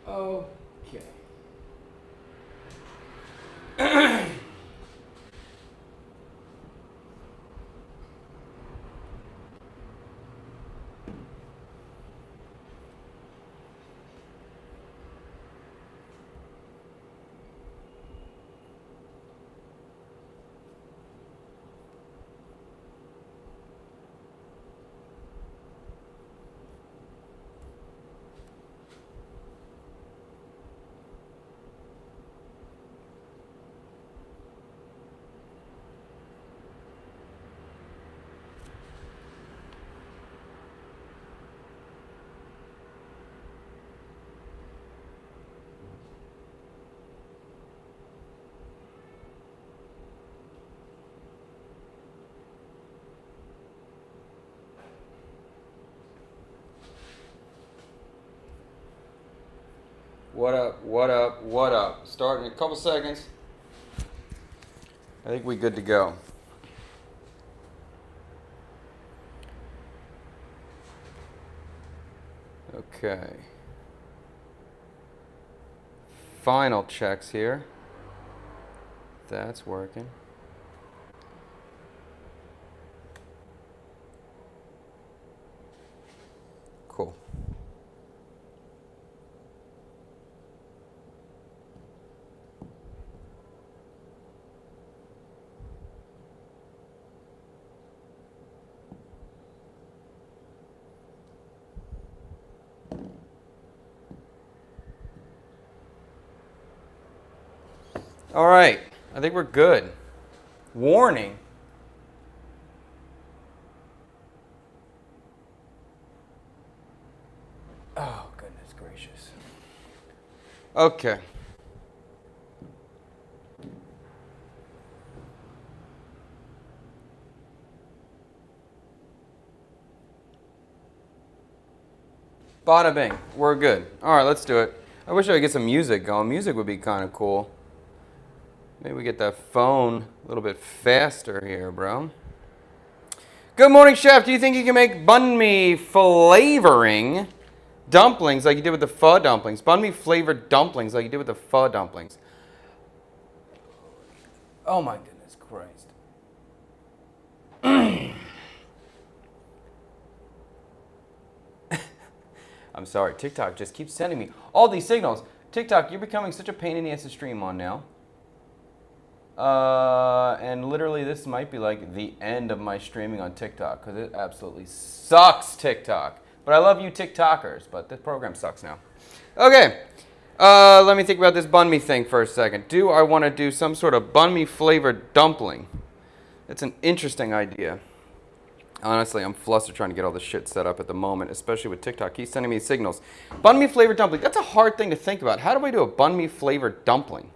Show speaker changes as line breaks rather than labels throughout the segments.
Okay. What up, what up, what up? Start in a couple seconds. I think we're good to go. Okay. Final checks here. That's working. Cool. All right, I think we're good. Warning. Oh, goodness gracious. Okay. Bada bing, we're good. All right, let's do it. I wish I could get some music going. Music would be kind of cool. Maybe we get that phone a little bit faster here, bro. Good morning, chef. Do you think you can make banh mi flavoring dumplings like you did with the pho dumplings? Banh mi flavored dumplings like you did with the pho dumplings. Oh my goodness Christ. I'm sorry, TikTok just keeps sending me all these signals. TikTok, you're becoming such a pain in the ass to stream on now. And literally this might be like the end of my streaming on TikTok because it absolutely sucks, TikTok. But I love you TikTokers, but this program sucks now. Okay, let me think about this banh mi thing for a second. Do I want to do some sort of banh mi flavored dumpling? It's an interesting idea. Honestly, I'm flustered trying to get all this shit set up at the moment, especially with TikTok. He's sending me signals. Banh mi flavored dumpling, that's a hard thing to think about. How do I do a banh mi flavored dumpling?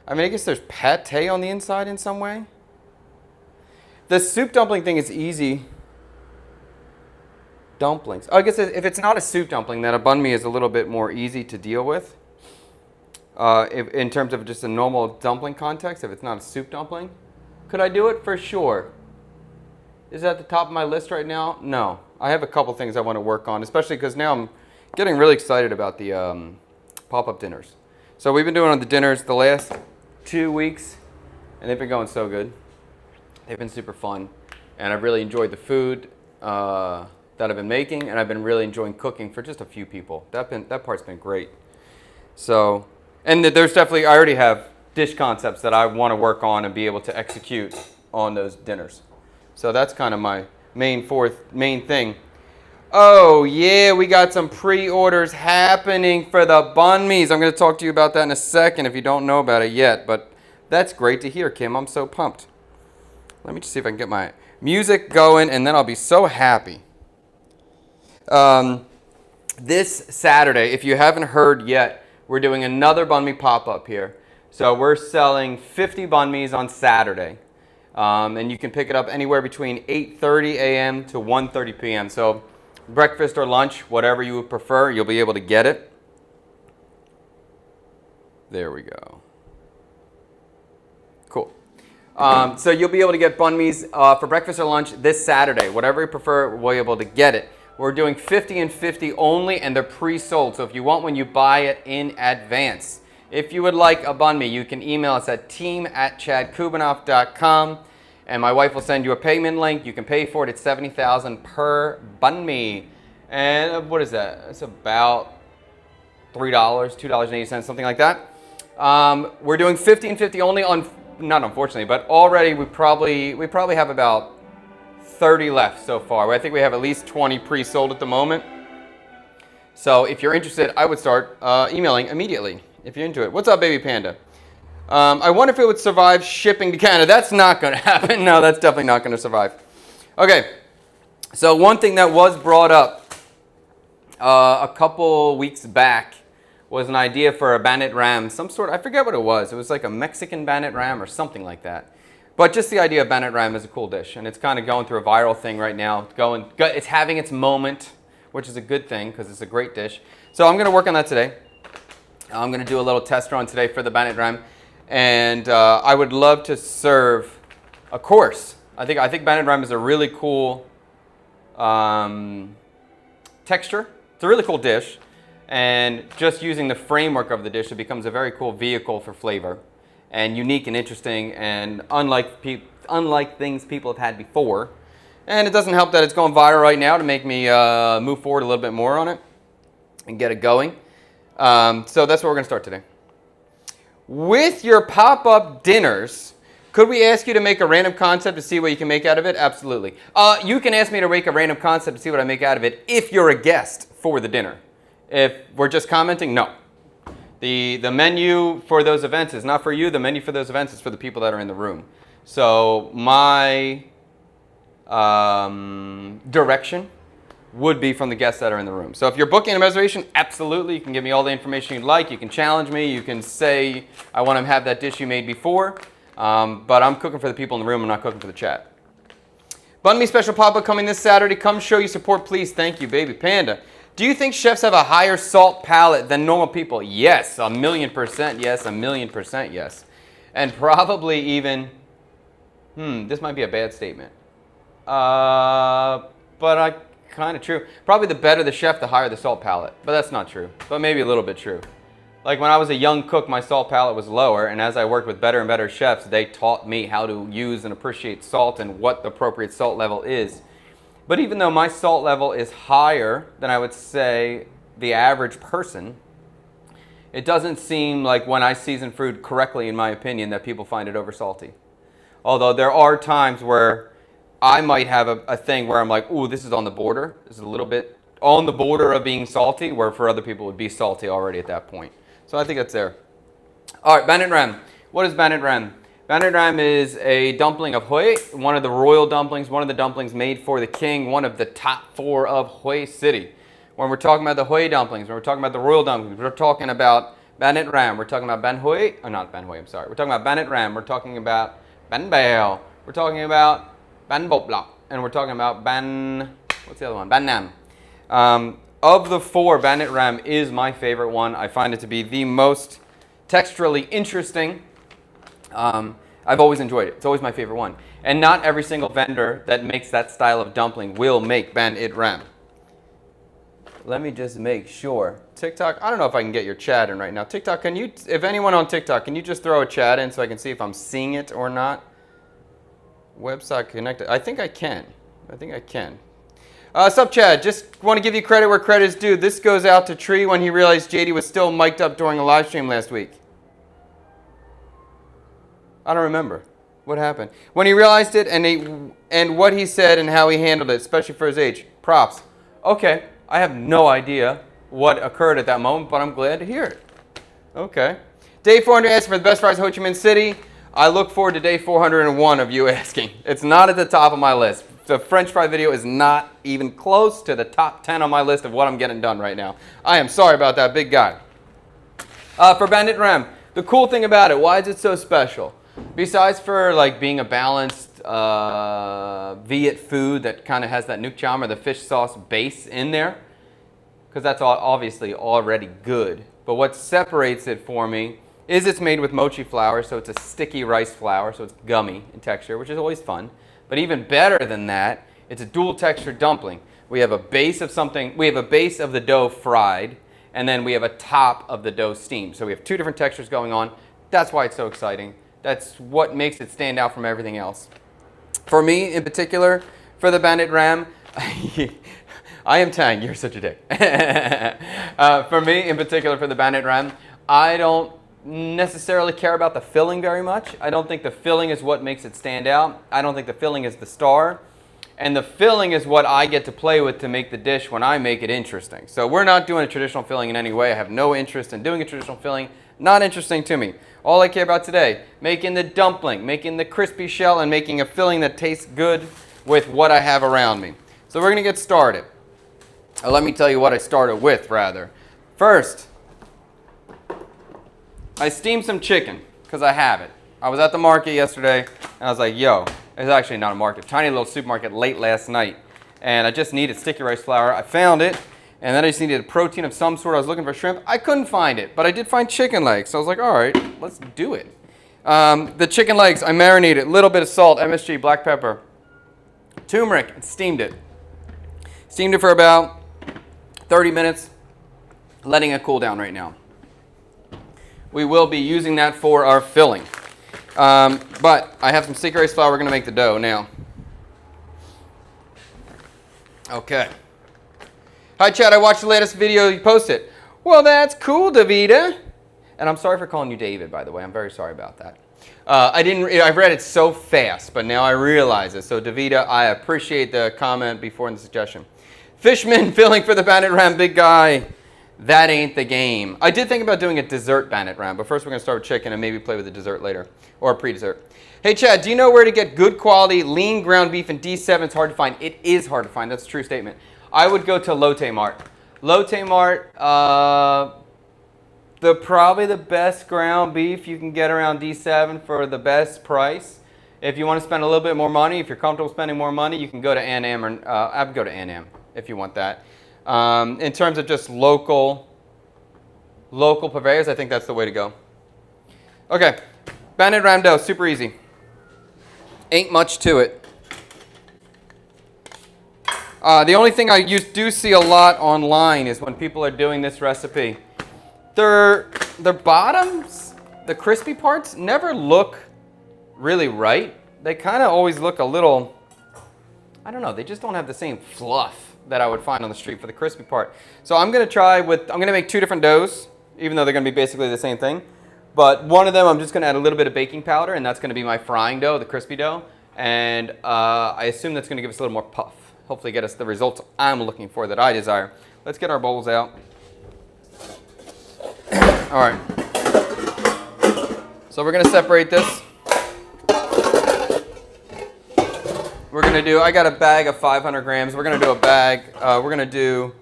I mean, I guess there's pate on the inside in some way. The soup dumpling thing is easy. Dumplings. Oh, I guess if it's not a soup dumpling, then a banh mi is a little bit more easy to deal with. In terms of just a normal dumpling context, if it's not a soup dumpling. Could I do it? For sure. Is it at the top of my list right now? No. I have a couple things I want to work on, especially because now I'm getting really excited about the pop-up dinners. So we've been doing the dinners the last 2 weeks, and they've been going so good. They've been super fun, and I've really enjoyed the food that I've been making, and I've been really enjoying cooking for just a few people. That part's been great. So, and there's definitely, I already have dish concepts that I want to work on and be able to execute on those dinners. So that's kind of my main thing. Oh yeah, we got some pre-orders happening for the banh mi's. I'm going to talk to you about that in a second if you don't know about it yet, but that's great to hear, Kim. I'm so pumped. Let me just see if I can get my music going, and then I'll be so happy. This Saturday, if you haven't heard yet, we're doing another banh mi pop-up here. So we're selling 50 banh mi's on Saturday. And you can pick it up anywhere between 8:30 a.m. to 1:30 p.m. So breakfast or lunch, whatever you would prefer, you'll be able to get it. There we go. Cool. So you'll be able to get banh mi's for breakfast or lunch this Saturday. Whatever you prefer, we'll be able to get it. We're doing 50 and 50 only, and they're pre-sold. So if you want one, you buy it in advance. If you would like a banh mi, you can email us at team@chadkubanoff.com, and my wife will send you a payment link. You can pay for it. It's $70,000 per banh mi. And what is that? It's about $3, $2.80, something like that. We're doing 50 and 50 only on, not unfortunately, but already we probably have about 30 left so far. I think we have at least 20 pre-sold at the moment. So if you're interested, I would start emailing immediately if you're into it. What's up, baby panda? I wonder if it would survive shipping to Canada. That's not going to happen. No, that's definitely not going to survive. Okay, so one thing that was brought up a couple weeks back was an idea for a Banit Ram, some sort, I forget what it was. It was like a Mexican Banit Ram or something like that. But just the idea of Banit Ram is a cool dish, and it's kind of going through a viral thing right now. It's having its moment, which is a good thing because it's a great dish. So I'm going to work on that today. I'm going to do a little test run today for the Banit Ram, and I would love to serve a course. I think Banit Ram is a really cool texture. It's a really cool dish, and just using the framework of the dish, it becomes a very cool vehicle for flavor. And unique and interesting and unlike things people have had before. And it doesn't help that it's going viral right now to make me move forward a little bit more on it and get it going. So that's what we're going to start today. With your pop-up dinners, could we ask you to make a random concept to see what you can make out of it? Absolutely. You can ask me to make a random concept to see what I make out of it if you're a guest for the dinner. If we're just commenting, no. The menu for those events is not for you. The menu for those events is for the people that are in the room. So my direction would be from the guests that are in the room. So if you're booking a reservation, absolutely. You can give me all the information you'd like. You can challenge me. You can say, I want to have that dish you made before. But I'm cooking for the people in the room. I'm not cooking for the chat. Banh mi special pop-up coming this Saturday. Come show your support, please. Thank you, baby panda. Do you think chefs have a higher salt palate than normal people? Yes, 1,000,000% yes, 1,000,000% yes. And probably even, this might be a bad statement. But kind of true. Probably the better the chef, the higher the salt palate. But that's not true, but maybe a little bit true. Like when I was a young cook, my salt palate was lower, and as I worked with better and better chefs, they taught me how to use and appreciate salt and what the appropriate salt level is. But even though my salt level is higher than I would say the average person, it doesn't seem like when I season food correctly, in my opinion, that people find it over salty. Although there are times where I might have a thing where I'm like, ooh, this is on the border. This is a little bit on the border of being salty, where for other people it would be salty already at that point. So I think that's there. All right, Banit Ram. What is Banit Ram? Banit Ram is a dumpling of Hue, one of the royal dumplings, one of the dumplings made for the king, one of the top 4 of Hue City. When we're talking about the Hue dumplings, when we're talking about the royal dumplings, we're talking about Banit Ram, we're talking about Ban Hue, not Ban Hue, I'm sorry. We're talking about Banit Ram, we're talking about Ban Bao, we're talking about Ban Bop Lop, and we're talking about Ban, what's the other one? Ban Nam. Of the 4, Banit Ram is my favorite one. I find it to be the most texturally interesting. I've always enjoyed it. It's always my favorite one. And not every single vendor that makes that style of dumpling will make Banit Ram. Let me just make sure. TikTok, I don't know if I can get your chat in right now. TikTok, can you, if anyone on TikTok, can you just throw a chat in so I can see if I'm seeing it or not? Website connected. I think I can. Sup, Chad? Just want to give you credit where credit is due. This goes out to Tree when he realized JD was still mic'd up during a live stream last week. I don't remember. What happened? When he realized it and what he said and how he handled it, especially for his age. Props. Okay, I have no idea what occurred at that moment, but I'm glad to hear it. Okay. Day 400 asking for the best fries in Ho Chi Minh City. I look forward to day 401 of you asking. It's not at the top of my list. The French fry video is not even close to the top 10 on my list of what I'm getting done right now. I am sorry about that, big guy. For Banit Ram, the cool thing about it, why is it so special? Besides for like being a balanced Viet food that kind of has that nuc cham or the fish sauce base in there, because that's obviously already good. But what separates it for me is it's made with mochi flour, so it's a sticky rice flour, so it's gummy in texture, which is always fun. But even better than that, it's a dual texture dumpling. We have a base of something, we have a base of the dough fried, and then we have a top of the dough steamed. So we have two different textures going on. That's why it's so exciting. That's what makes it stand out from everything else. For me, in particular, for the bandit ram, I am Tang, you're such a dick. For me, in particular, for the bandit ram, I don't necessarily care about the filling very much. I don't think the filling is what makes it stand out. I don't think the filling is the star. And the filling is what I get to play with to make the dish when I make it interesting. So we're not doing a traditional filling in any way. I have no interest in doing a traditional filling. Not interesting to me. All I care about today, making the dumpling, making the crispy shell, and making a filling that tastes good with what I have around me. So we're going to get started. Let me tell you what I started with, rather. First, I steamed some chicken, because I have it. I was at the market yesterday, and I was like, yo, it's actually not a market, tiny little supermarket late last night, and I just needed sticky rice flour. I found it, and then I just needed a protein of some sort. I was looking for shrimp. I couldn't find it, but I did find chicken legs, so I was like, all right, let's do it. The chicken legs, I marinated, a little bit of salt, MSG, black pepper, turmeric, and steamed it. Steamed it for about 30 minutes, letting it cool down right now. We will be using that for our filling. But I have some sticky rice flour. We're going to make the dough now. Okay. Hi, Chad. I watched the latest video you posted. Well, that's cool, Davida. And I'm sorry for calling you David, by the way. I'm very sorry about that. I've read it so fast, but now I realize it. So, Davida, I appreciate the comment before and the suggestion. Fishman filling for the bandit ram, big guy. That ain't the game. I did think about doing a dessert bandit ram, but first we're going to start with chicken and maybe play with the dessert later, or a pre-dessert. Hey, Chad, do you know where to get good quality lean ground beef in D7? It's hard to find. It is hard to find. That's a true statement. I would go to Lotte Mart. Lotte Mart, probably the best ground beef you can get around D7 for the best price. If you want to spend a little bit more money, if you're comfortable spending more money, you can go to Anam, or I would go to Anam if you want that. In terms of just local purveyors, I think that's the way to go. Okay, bandit ram dough, super easy. Ain't much to it. The only thing I do see a lot online is when people are doing this recipe, their bottoms, the crispy parts, never look really right. They kind of always look a little, I don't know, they just don't have the same fluff that I would find on the street for the crispy part. So I'm going to make two different doughs, even though they're going to be basically the same thing. But one of them, I'm just going to add a little bit of baking powder, and that's going to be my frying dough, the crispy dough. And I assume that's going to give us a little more puff. Hopefully get us the results I'm looking for, that I desire. Let's get our bowls out. All right. So we're going to separate this. We're going to do, I got a bag of 500 grams. We're going to do a bag, we're going to do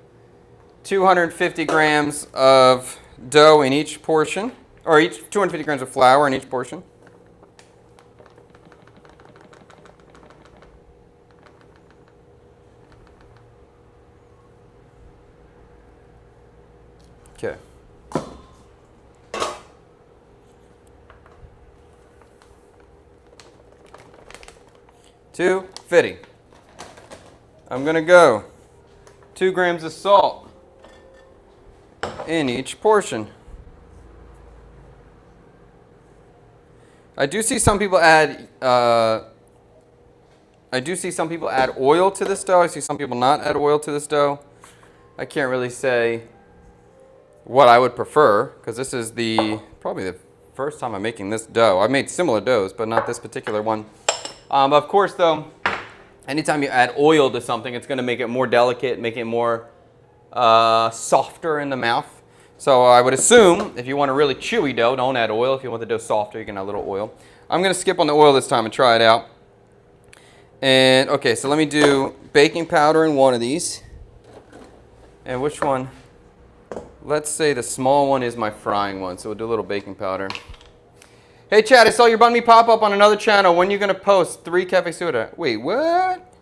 250 grams of dough in each portion, or 250 grams of flour in each portion. Okay. $2.50. I'm going to go 2 grams of salt in each portion. I do see some people add oil to this dough. I see some people not add oil to this dough. I can't really say what I would prefer, because this is probably the first time I'm making this dough. I've made similar doughs, but not this particular one. Of course, though, anytime you add oil to something, it's going to make it more delicate, make it more softer in the mouth. So I would assume if you want a really chewy dough, don't add oil. If you want the dough softer, you can add a little oil. I'm going to skip on the oil this time and try it out. And okay, so let me do baking powder in one of these. And which one? Let's say the small one is my frying one, so we'll do a little baking powder. Hey, Chad, I saw your banh mi pop up on another channel. When are you going to post 3 cafe soda? Wait, what?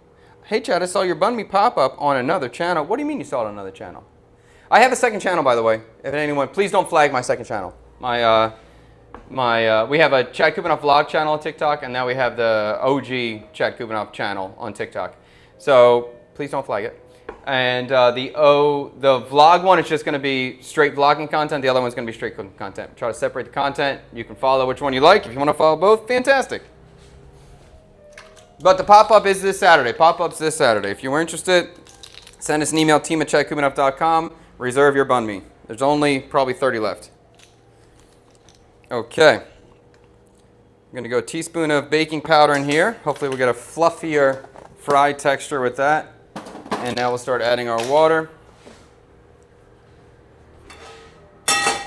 Hey, Chad, I saw your banh mi pop up on another channel. What do you mean you saw it on another channel? I have a second channel, by the way. If anyone, please don't flag my second channel. We have a Chad Kubanoff vlog channel on TikTok, and now we have the OG Chad Kubanoff channel on TikTok. So please don't flag it. And the vlog one is just going to be straight vlogging content. The other one's going to be straight cooking content. Try to separate the content. You can follow which one you like. If you want to follow both, fantastic. But the pop-up is this Saturday. Pop-up's this Saturday. If you were interested, send us an email, team@chadkubinev.com. Reserve your banh mi. There's only probably 30 left. Okay. I'm going to go a teaspoon of baking powder in here. Hopefully we'll get a fluffier fried texture with that. And now we'll start adding our water.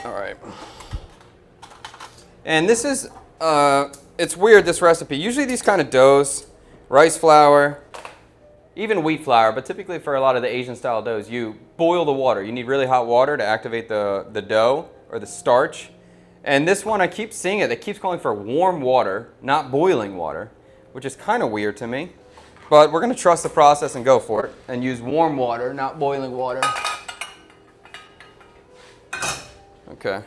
All right. And this is, it's weird, this recipe. Usually these kind of doughs, rice flour, even wheat flour, but typically for a lot of the Asian style doughs, you boil the water. You need really hot water to activate the dough or the starch. And this one, I keep seeing it. It keeps calling for warm water, not boiling water, which is kind of weird to me. But we're going to trust the process and go for it and use warm water, not boiling water. Okay.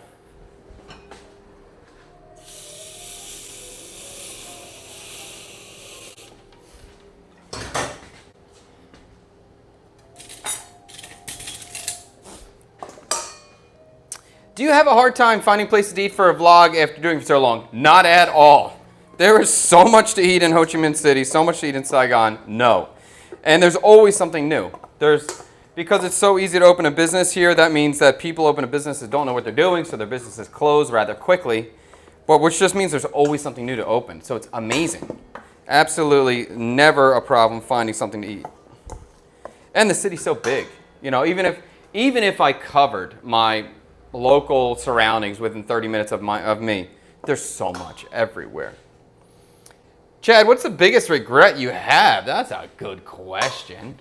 Do you have a hard time finding places to eat for a vlog after doing it for so long? Not at all. There is so much to eat in Ho Chi Minh City, so much to eat in Saigon. No. And there's always something new. Because it's so easy to open a business here, that means that people open a business that don't know what they're doing, so their businesses close rather quickly. But which just means there's always something new to open. So it's amazing. Absolutely never a problem finding something to eat. And the city's so big. You know, even if I covered my local surroundings within 30 minutes of me, there's so much everywhere. Chad, what's the biggest regret you have? That's a good question.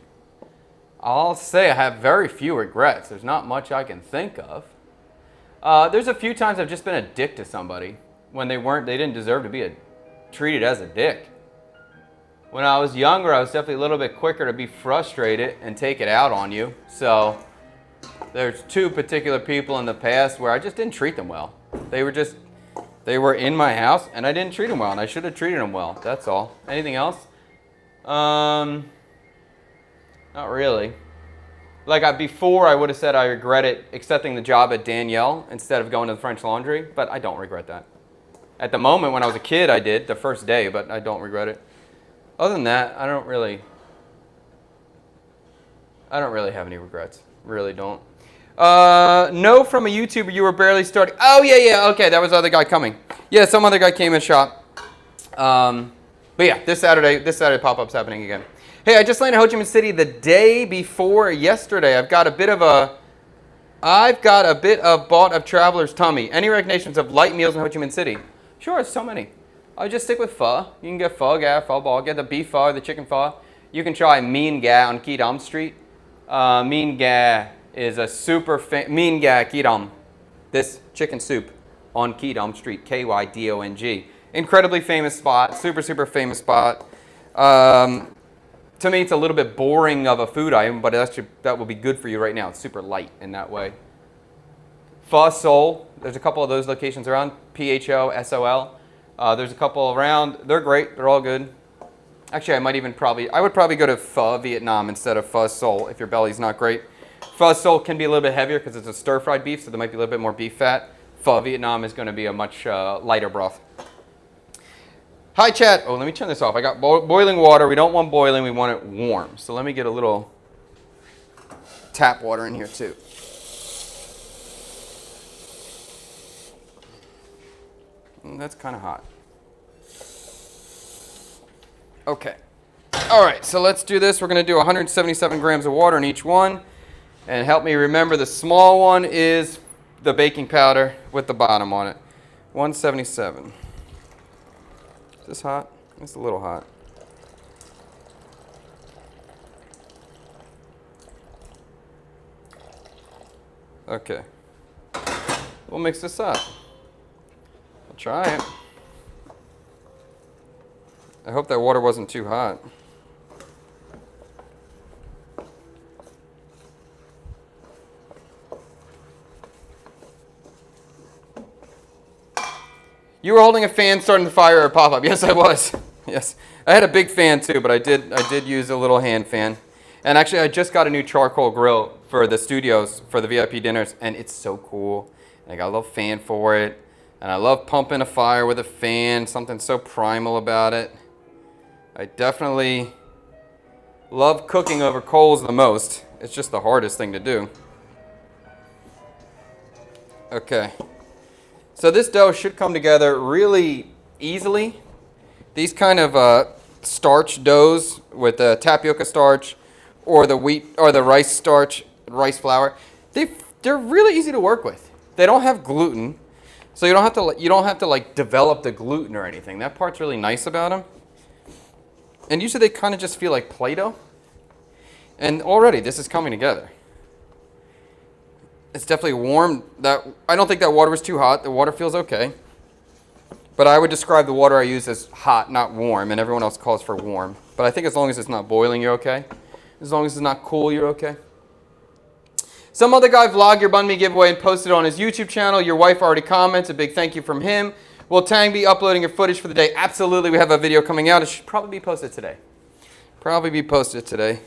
I'll say I have very few regrets. There's not much I can think of. There's a few times I've just been a dick to somebody when they didn't deserve to be treated as a dick. When I was younger, I was definitely a little bit quicker to be frustrated and take it out on you. So there's two particular people in the past where I just didn't treat them well. They were in my house, and I didn't treat them well, and I should have treated them well. That's all. Anything else? Not really. Before, I would have said I regretted accepting the job at Danielle instead of going to the French Laundry, but I don't regret that. At the moment, when I was a kid, I did, the first day, but I don't regret it. Other than that, I don't really have any regrets. Really don't. No, from a YouTuber, you were barely starting. Oh, yeah, okay, that was the other guy coming. Yeah, some other guy came and shot. But yeah, this Saturday pop-up's happening again. Hey, I just landed in Ho Chi Minh City the day before yesterday. I've got a bit of bought of traveler's tummy. Any recommendations of light meals in Ho Chi Minh City? Sure, so many. I just stick with pho. You can get pho ga, pho ball. Get the beef pho, the chicken pho. You can try Mien Ga on Ki Dam Street. Mien Ga is a Mien Ga Ki Dam. This chicken soup on Ki Dam Street, Kydong. Incredibly famous spot, super famous spot. To me, it's a little bit boring of a food item, but that will be good for you right now. It's super light in that way. Pho Sol, there's a couple of those locations around. PHO, SOL. There's a couple around. They're great. They're all good. Actually, I would probably go to Pho Vietnam instead of Pho Sol if your belly's not great. Pho Sol can be a little bit heavier because it's a stir-fried beef, so there might be a little bit more beef fat. Pho Vietnam is going to be a much lighter broth. Hi, chat. Oh, let me turn this off. I got boiling water. We don't want boiling. We want it warm. So let me get a little tap water in here, too. That's kind of hot. Okay. All right, so let's do this. We're going to do 177 grams of water in each one. And help me remember, the small one is the baking powder with the bottom on it. 177. Is this hot? It's a little hot. Okay. We'll mix this up. I'll try it. I hope that water wasn't too hot. You were holding a fan starting the fire or pop-up. Yes, I was. Yes. I had a big fan too, but I did use a little hand fan. And actually, I just got a new charcoal grill for the studios, for the VIP dinners, and it's so cool. And I got a little fan for it. And I love pumping a fire with a fan, something so primal about it. I definitely love cooking over coals the most. It's just the hardest thing to do. Okay. So this dough should come together really easily. These kind of starch doughs with the tapioca starch or the wheat or the rice starch, rice flour, they're really easy to work with. They don't have gluten, so you don't have to like develop the gluten or anything. That part's really nice about them. And usually they kind of just feel like Play-Doh. And already this is coming together. It's definitely warm. I don't think that water was too hot. The water feels okay. But I would describe the water I use as hot, not warm, and everyone else calls for warm. But I think as long as it's not boiling, you're okay. As long as it's not cool, you're okay. Some other guy vlogged your banh mi giveaway and posted it on his YouTube channel. Your wife already comments. A big thank you from him. Will Tang be uploading your footage for the day? Absolutely. We have a video coming out. It should probably be posted today. Probably be posted today.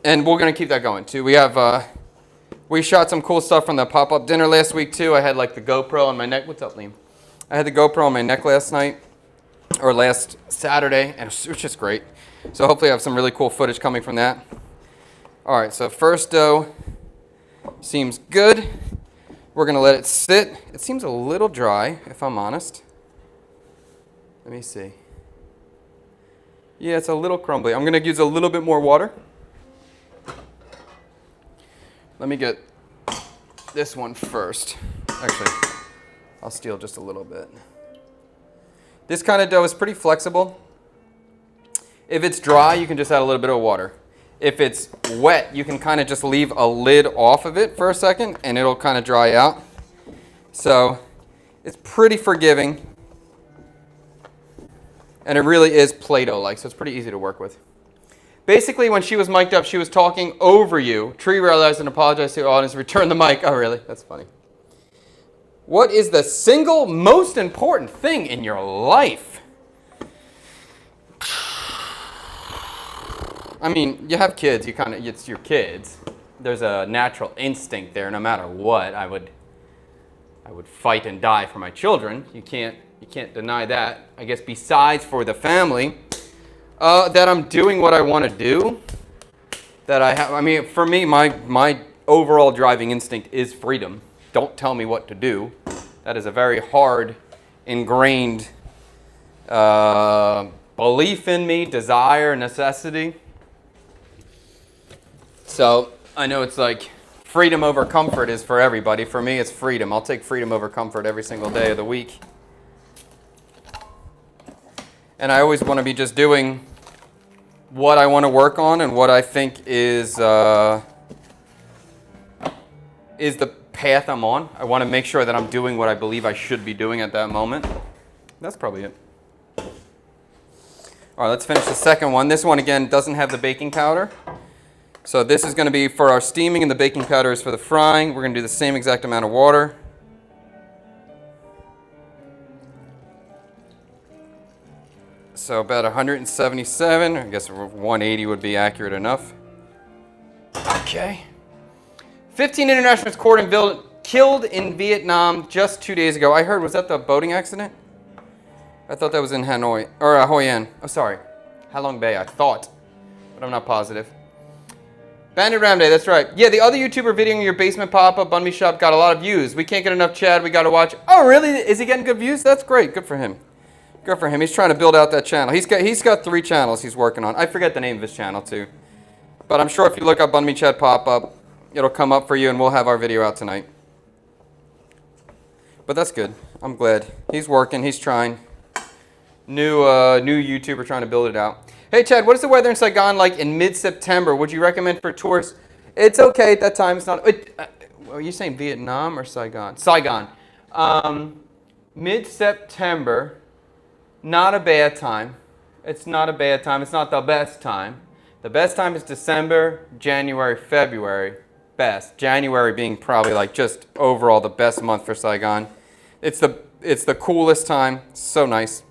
And we're going to keep that going, too. We shot some cool stuff from the pop-up dinner last week, too. I had, like, the GoPro on my neck. What's up, Liam? I had the GoPro on my neck last night, or last Saturday, and it was just great. So hopefully I have some really cool footage coming from that. All right, so first dough seems good. We're going to let it sit. It seems a little dry, if I'm honest. Let me see. Yeah, it's a little crumbly. I'm going to use a little bit more water. Let me get this one first. Actually, I'll steal just a little bit. This kind of dough is pretty flexible. If it's dry, you can just add a little bit of water. If it's wet, you can kind of just leave a lid off of it for a second and it'll kind of dry out. So it's pretty forgiving. And it really is Play-Doh-like, so it's pretty easy to work with. Basically, when she was mic'd up, she was talking over you. Tree realized and apologized to the audience, returned the mic. Oh, really? That's funny. What is the single most important thing in your life? I mean, you have kids. It's your kids. There's a natural instinct there. No matter what, I would fight and die for my children. You can't deny that. I guess besides for the family. That I'm doing what I want to do. That I have. I mean, for me, my overall driving instinct is freedom. Don't tell me what to do. That is a very hard, ingrained belief in me, desire, necessity. So I know it's like freedom over comfort is for everybody. For me, it's freedom. I'll take freedom over comfort every single day of the week. And I always want to be just doing what I want to work on and what I think is the path I'm on. I want to make sure that I'm doing what I believe I should be doing at that moment. That's probably it. All right, let's finish the second one. This one, again, doesn't have the baking powder. So this is going to be for our steaming and the baking powder is for the frying. We're going to do the same exact amount of water. So about 177, I guess 180 would be accurate enough. Okay. 15 internationals killed in Vietnam just 2 days ago. I heard, was that the boating accident? I thought that was in Hanoi, or Hoi An. Oh, sorry. Halong Bay, I thought, but I'm not positive. Bandit Ram Day, that's right. Yeah, the other YouTuber videoing your basement pop-up banh mi shop got a lot of views. We can't get enough Chad, we got to watch. Oh, really? Is he getting good views? That's great. Good for him. Good for him. He's trying to build out that channel. He's got 3 channels he's working on. I forget the name of his channel too. But I'm sure if you look up Banh Mi Chad pop-up, it'll come up for you and we'll have our video out tonight. But that's good. I'm glad. He's working. He's trying. New YouTuber trying to build it out. Hey Chad, what is the weather in Saigon like in mid-September? Would you recommend for tourists? It's okay at that time. It's not. Are you saying Vietnam or Saigon? Saigon. Mid-September. Not a bad time. It's not a bad time. It's not the best time. The best time is December, January, February. Best. January being probably like just overall the best month for Saigon. It's the coolest time. So nice.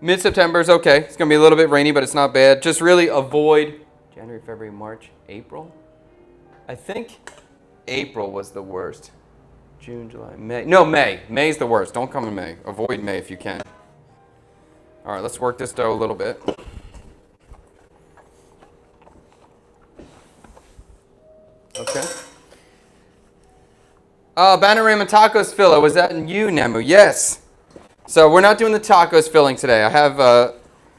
Mid-September is okay. It's going to be a little bit rainy, but it's not bad. Just really avoid January, February, March, April. I think April was the worst. June, July, May. No, May. May's the worst. Don't come in May. Avoid May if you can. All right, let's work this dough a little bit. Okay. Bannerama tacos filler. Was that in you, Nemu? Yes. So we're not doing the tacos filling today. I have,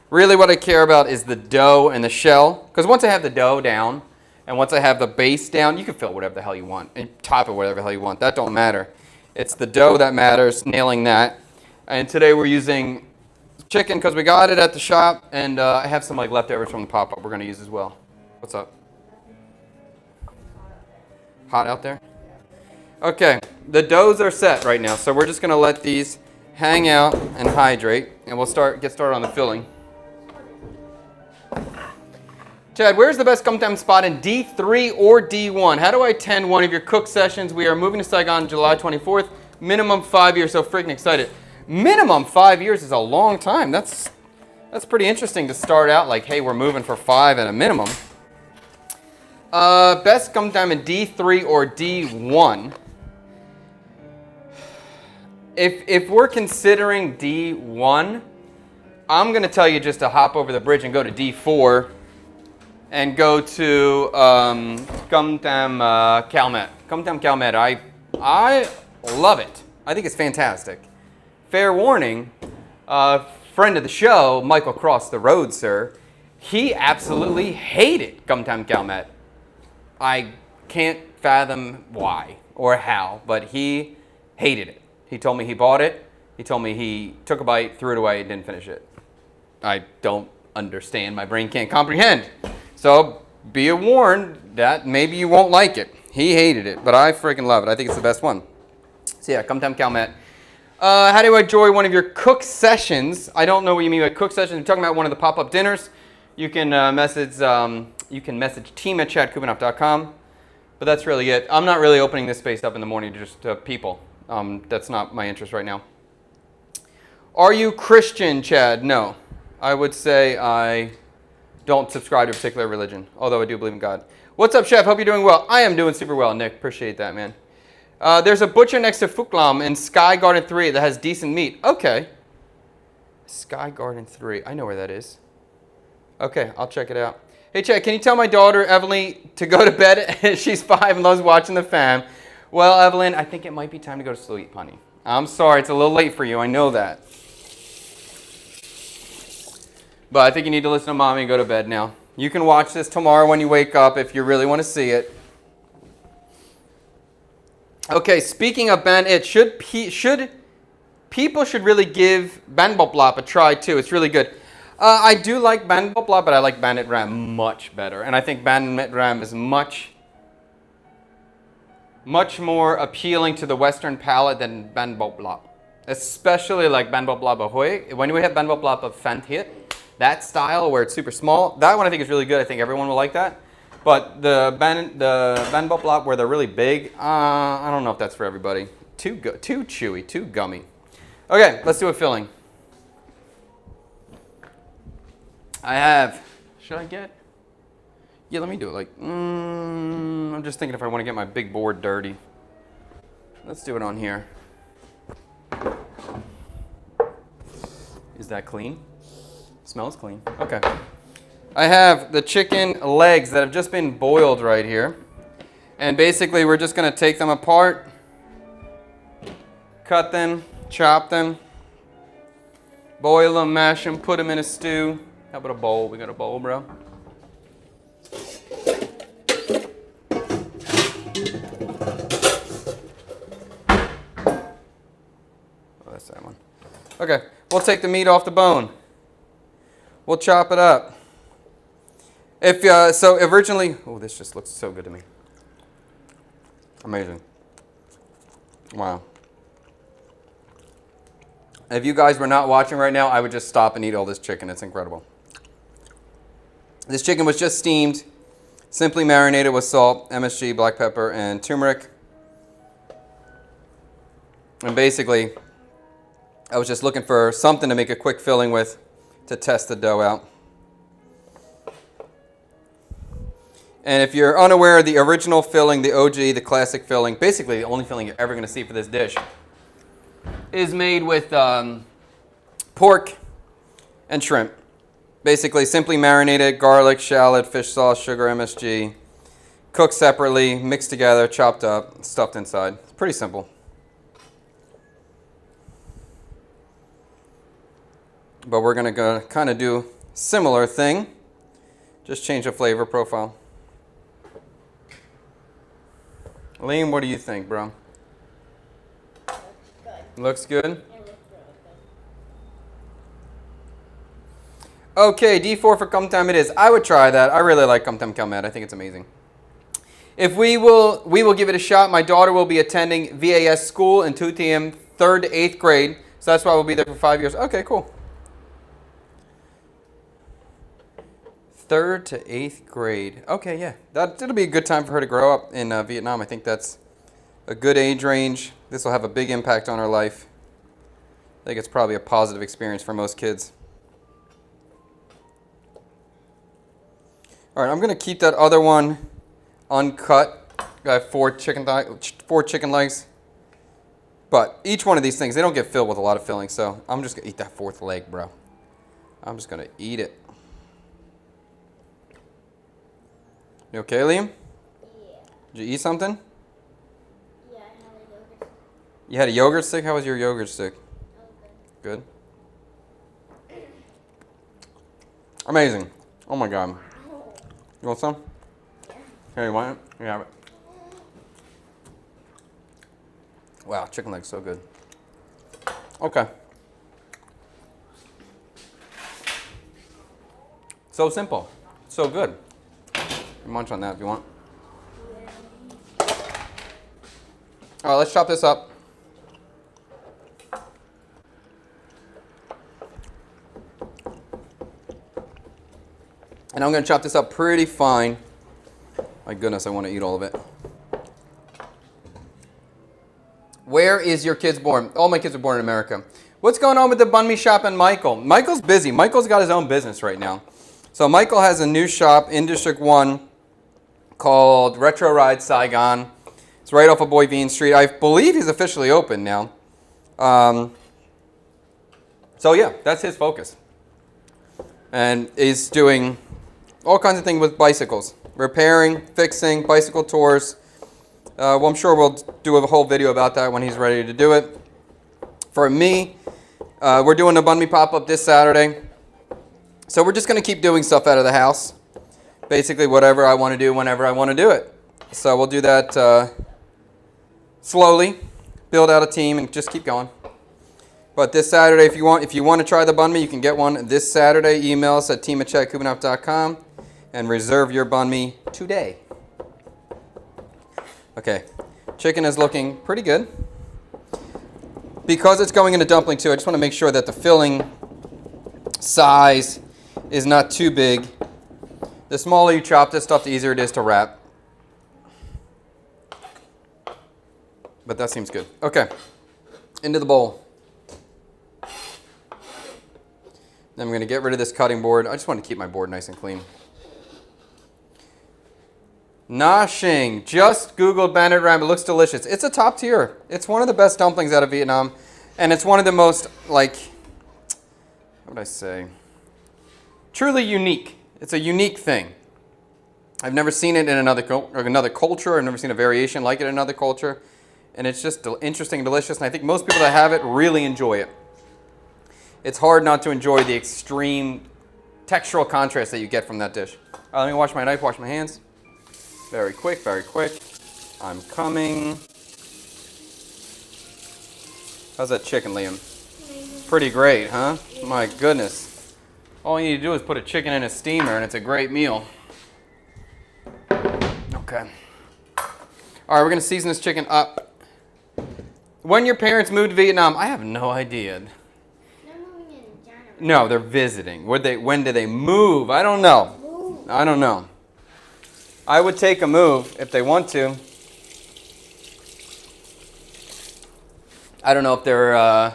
really what I care about is the dough and the shell. Because once I have the dough down, and once I have the base down, you can fill whatever the hell you want. And top it whatever the hell you want. That don't matter. It's the dough that matters, nailing that. And today we're using chicken because we got it at the shop. And I have some like leftovers from the pop-up we're going to use as well. What's up? Hot out there? Okay, the doughs are set right now. So we're just going to let these hang out and hydrate. And we'll get started on the filling. Chad, where's the best come time spot in D3 or D1? How do I attend one of your cook sessions? We are moving to Saigon July 24th. Minimum 5 years, so freaking excited. Minimum 5 years is a long time. That's pretty interesting to start out like, hey, we're moving for 5 at a minimum. Best come time in D3 or D1? If we're considering D1, I'm going to tell you just to hop over the bridge and go to D4. And go to Come Tam Calmet. Come Tam Calmet. I love it. I think it's fantastic. Fair warning, friend of the show, Michael Cross the Road, sir, he absolutely hated Come Tam Calmet. I can't fathom why or how, but he hated it. He told me he bought it. He told me he took a bite, threw it away, didn't finish it. I don't understand. My brain can't comprehend. So be warned that maybe you won't like it. He hated it, but I freaking love it. I think it's the best one. So yeah, Come Tam Calmet. How do I enjoy one of your cook sessions? I don't know what you mean by cook sessions. You're talking about one of the pop-up dinners. You can message team at chadkubanoff.com. But that's really it. I'm not really opening this space up in the morning to just people. That's not my interest right now. Are you Christian, Chad? No. I would say I don't subscribe to a particular religion, although I do believe in God. What's up, Chef? Hope you're doing well. I am doing super well, Nick. Appreciate that, man. There's a butcher next to Fuklam in Sky Garden 3 that has decent meat. Okay. Sky Garden 3. I know where that is. Okay, I'll check it out. Hey, Chad, can you tell my daughter, Evelyn, to go to bed? She's 5 and loves watching the fam. Well, Evelyn, I think it might be time to go to sleep, honey. I'm sorry. It's a little late for you. I know that. But I think you need to listen to Mommy and go to bed now. You can watch this tomorrow when you wake up if you really want to see it. Okay, speaking of Ban It, people should really give Ban Boplop a try too. It's really good. I do like Ban Boplop, but I like Ban It Ram much better. And I think Ban It Ram is much more appealing to the Western palate than Ban Boplop. Especially like Ban Boplop Ahoy. When we have Ban Boplop of Fan Hit, that style where it's super small, that one I think is really good. I think everyone will like that. But the Ban Boplop where they're really big, I don't know if that's for everybody. Too chewy, too gummy. Okay, let's do a filling. Should I get? Yeah, let me do it like, I'm just thinking if I want to get my big board dirty. Let's do it on here. Is that clean? Smells clean. Okay. I have the chicken legs that have just been boiled right here. And basically we're just going to take them apart, cut them, chop them, boil them, mash them, put them in a stew. How about a bowl? We got a bowl, bro? Oh, that's that one. Okay, we'll take the meat off the bone. We'll chop it up. So originally, oh, this just looks so good to me. Amazing. Wow. If you guys were not watching right now, I would just stop and eat all this chicken. It's incredible. This chicken was just steamed, simply marinated with salt, MSG, black pepper, and turmeric. And basically, I was just looking for something to make a quick filling with to test the dough out. And if you're unaware, the original filling, the OG, the classic filling, basically the only filling you're ever going to see for this dish, is made with pork and shrimp. Basically, simply marinated, garlic, shallot, fish sauce, sugar, MSG, cooked separately, mixed together, chopped up, stuffed inside. It's pretty simple. But we're going to kind of do similar thing, just change the flavor profile. Liam, what do you think, bro? Looks good. Looks good? Okay, D4 for Kum Tam it is. I would try that. I really like Kum Tam Kalmet. I think it's amazing. If we will give it a shot. My daughter will be attending VAS school in Tutium, 3rd to 8th grade. So that's why we'll be there for 5 years. Okay, cool. 3rd to 8th grade. Okay, yeah. It'll be a good time for her to grow up in Vietnam. I think that's a good age range. This will have a big impact on her life. I think it's probably a positive experience for most kids. All right, I'm going to keep that other one uncut. I have 4 chicken legs. But each one of these things, they don't get filled with a lot of filling, so I'm just going to eat that 4th leg, bro. I'm just going to eat it. You okay, Liam? Yeah. Did you eat something? Yeah, I had a yogurt stick. You had a yogurt stick? How was your yogurt stick? Good. Good? Amazing. Oh my God. You want some? Yeah. Here, you want it? You have it. Wow, chicken leg's so good. Okay. So simple. So good. You munch on that if you want. All right, let's chop this up. And I'm going to chop this up pretty fine. My goodness, I want to eat all of it. Where is your kids born? All my kids are born in America. What's going on with the banh mi shop and Michael? Michael's busy. Michael's got his own business right now. So Michael has a new shop in District 1 called Retro Ride Saigon. It's right off of Boy Bean Street. I believe he's officially open now. So yeah, that's his focus. And he's doing all kinds of things with bicycles. Repairing, fixing, bicycle tours. Well, I'm sure we'll do a whole video about that when he's ready to do it. For me, we're doing a banh mi pop-up this Saturday. So we're just going to keep doing stuff out of the house. Basically, whatever I want to do, whenever I want to do it. So we'll do that slowly, build out a team, and just keep going. But this Saturday, if you want to try the banh mi, you can get one this Saturday. Email us at team@chadkubanov.com and reserve your banh mi today. Okay, chicken is looking pretty good. Because it's going into dumpling too, I just want to make sure that the filling size is not too big. The smaller you chop this stuff, the easier it is to wrap. But that seems good. Okay, into the bowl. Then I'm going to get rid of this cutting board. I just want to keep my board nice and clean. Na Shing. Just Googled Bandit Ram. It looks delicious. It's a top tier. It's one of the best dumplings out of Vietnam. And it's one of the most, like, what would I say? Truly unique. It's a unique thing. I've never seen it in another culture. I've never seen a variation like it in another culture. And it's just interesting and delicious. And I think most people that have it really enjoy it. It's hard not to enjoy the extreme textural contrast that you get from that dish. All right, let me wash my knife, wash my hands. Very quick, very quick. I'm coming. How's that chicken, Liam? Pretty great, huh? My goodness. All you need to do is put a chicken in a steamer and it's a great meal. Okay. All right, we're going to season this chicken up. When your parents moved to Vietnam, I have no idea. No, they're visiting. When did they move? I don't know. I don't know. I would take a move if they want to. I don't know if they're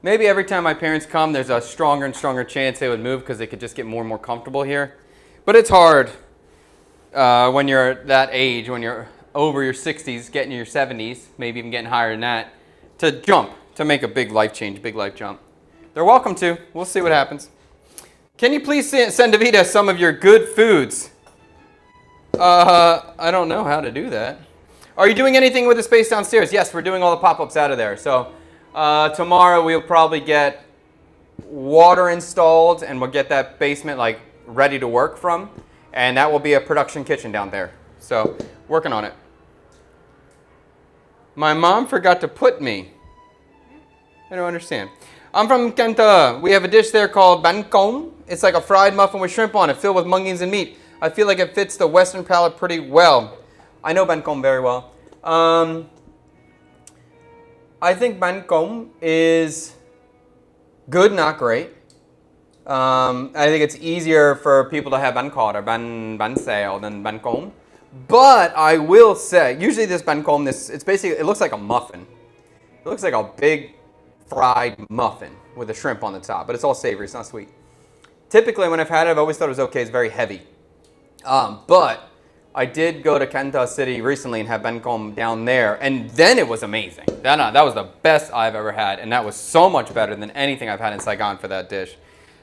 Maybe every time my parents come, there's a stronger and stronger chance they would move because they could just get more and more comfortable here. But it's hard when you're that age, when you're over your 60s, getting to your 70s, maybe even getting higher than that, to make a big life change, big life jump. They're welcome to. We'll see what happens. Can you please send Davida some of your good foods? I don't know how to do that. Are you doing anything with the space downstairs? Yes, we're doing all the pop-ups out of there. So tomorrow we'll probably get water installed and we'll get that basement like ready to work from. And that will be a production kitchen down there. So working on it. My mom forgot to put me. I don't understand. I'm from Kenta. We have a dish there called Banh. It's like a fried muffin with shrimp on it, filled with mung beans and meat. I feel like it fits the Western palate pretty well. I know Banh very well. I think Banh is good, not great. I think it's easier for people to have Banh or Banh Sao than Banh. But I will say, usually this Banh, it's basically, it looks like a muffin. It looks like a big fried muffin with a shrimp on the top, but it's all savory, it's not sweet. Typically, when I've had it, I've always thought it was okay. It's very heavy. But I did go to Kenta City recently and have Banh down there, and then it was amazing. That was the best I've ever had, and that was so much better than anything I've had in Saigon for that dish.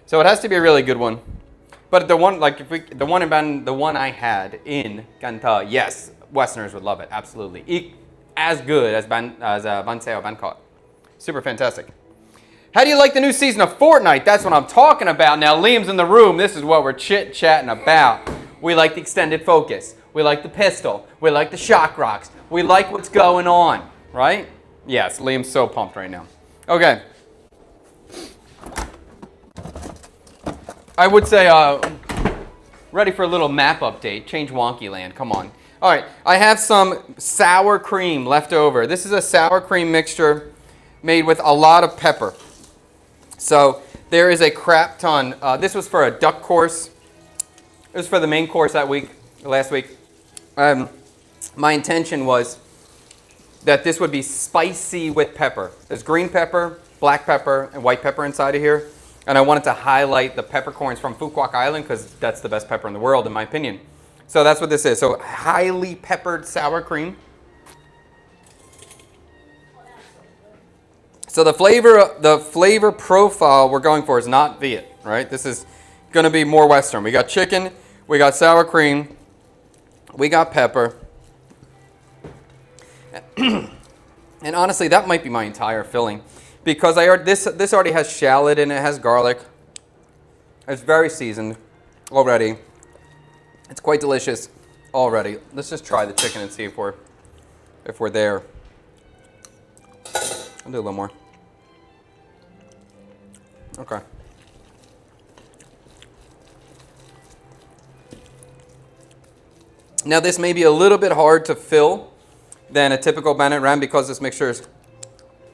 So it has to be a really good one. But the one, like the one I had in Kenta, yes, Westerners would love it, absolutely. As good as Banh Sao Banh. Super fantastic. How do you like the new season of Fortnite? That's what I'm talking about. Now, Liam's in the room. This is what we're chit-chatting about. We like the extended focus. We like the pistol. We like the shock rocks. We like what's going on, right? Yes, Liam's so pumped right now. Okay. I would say, ready for a little map update. Change Wonky Land. Come on. All right. I have some sour cream left over. This is a sour cream mixture made with a lot of pepper. So there is a crap ton. This was for a duck course. It was for the main course last week. My intention was that this would be spicy with pepper. There's green pepper, black pepper, and white pepper inside of here. And I wanted to highlight the peppercorns from Phu Quoc Island because that's the best pepper in the world, in my opinion. So that's what this is. So highly peppered sour cream. So the flavor profile we're going for is not Viet, right? This is going to be more Western. We got chicken, we got sour cream, we got pepper. And honestly, that might be my entire filling because this already has shallot in it, it has garlic. It's very seasoned already. It's quite delicious already. Let's just try the chicken and see if we're there. I'll do a little more. Okay. Now this may be a little bit hard to fill than a typical Bannock Ram because this mixture is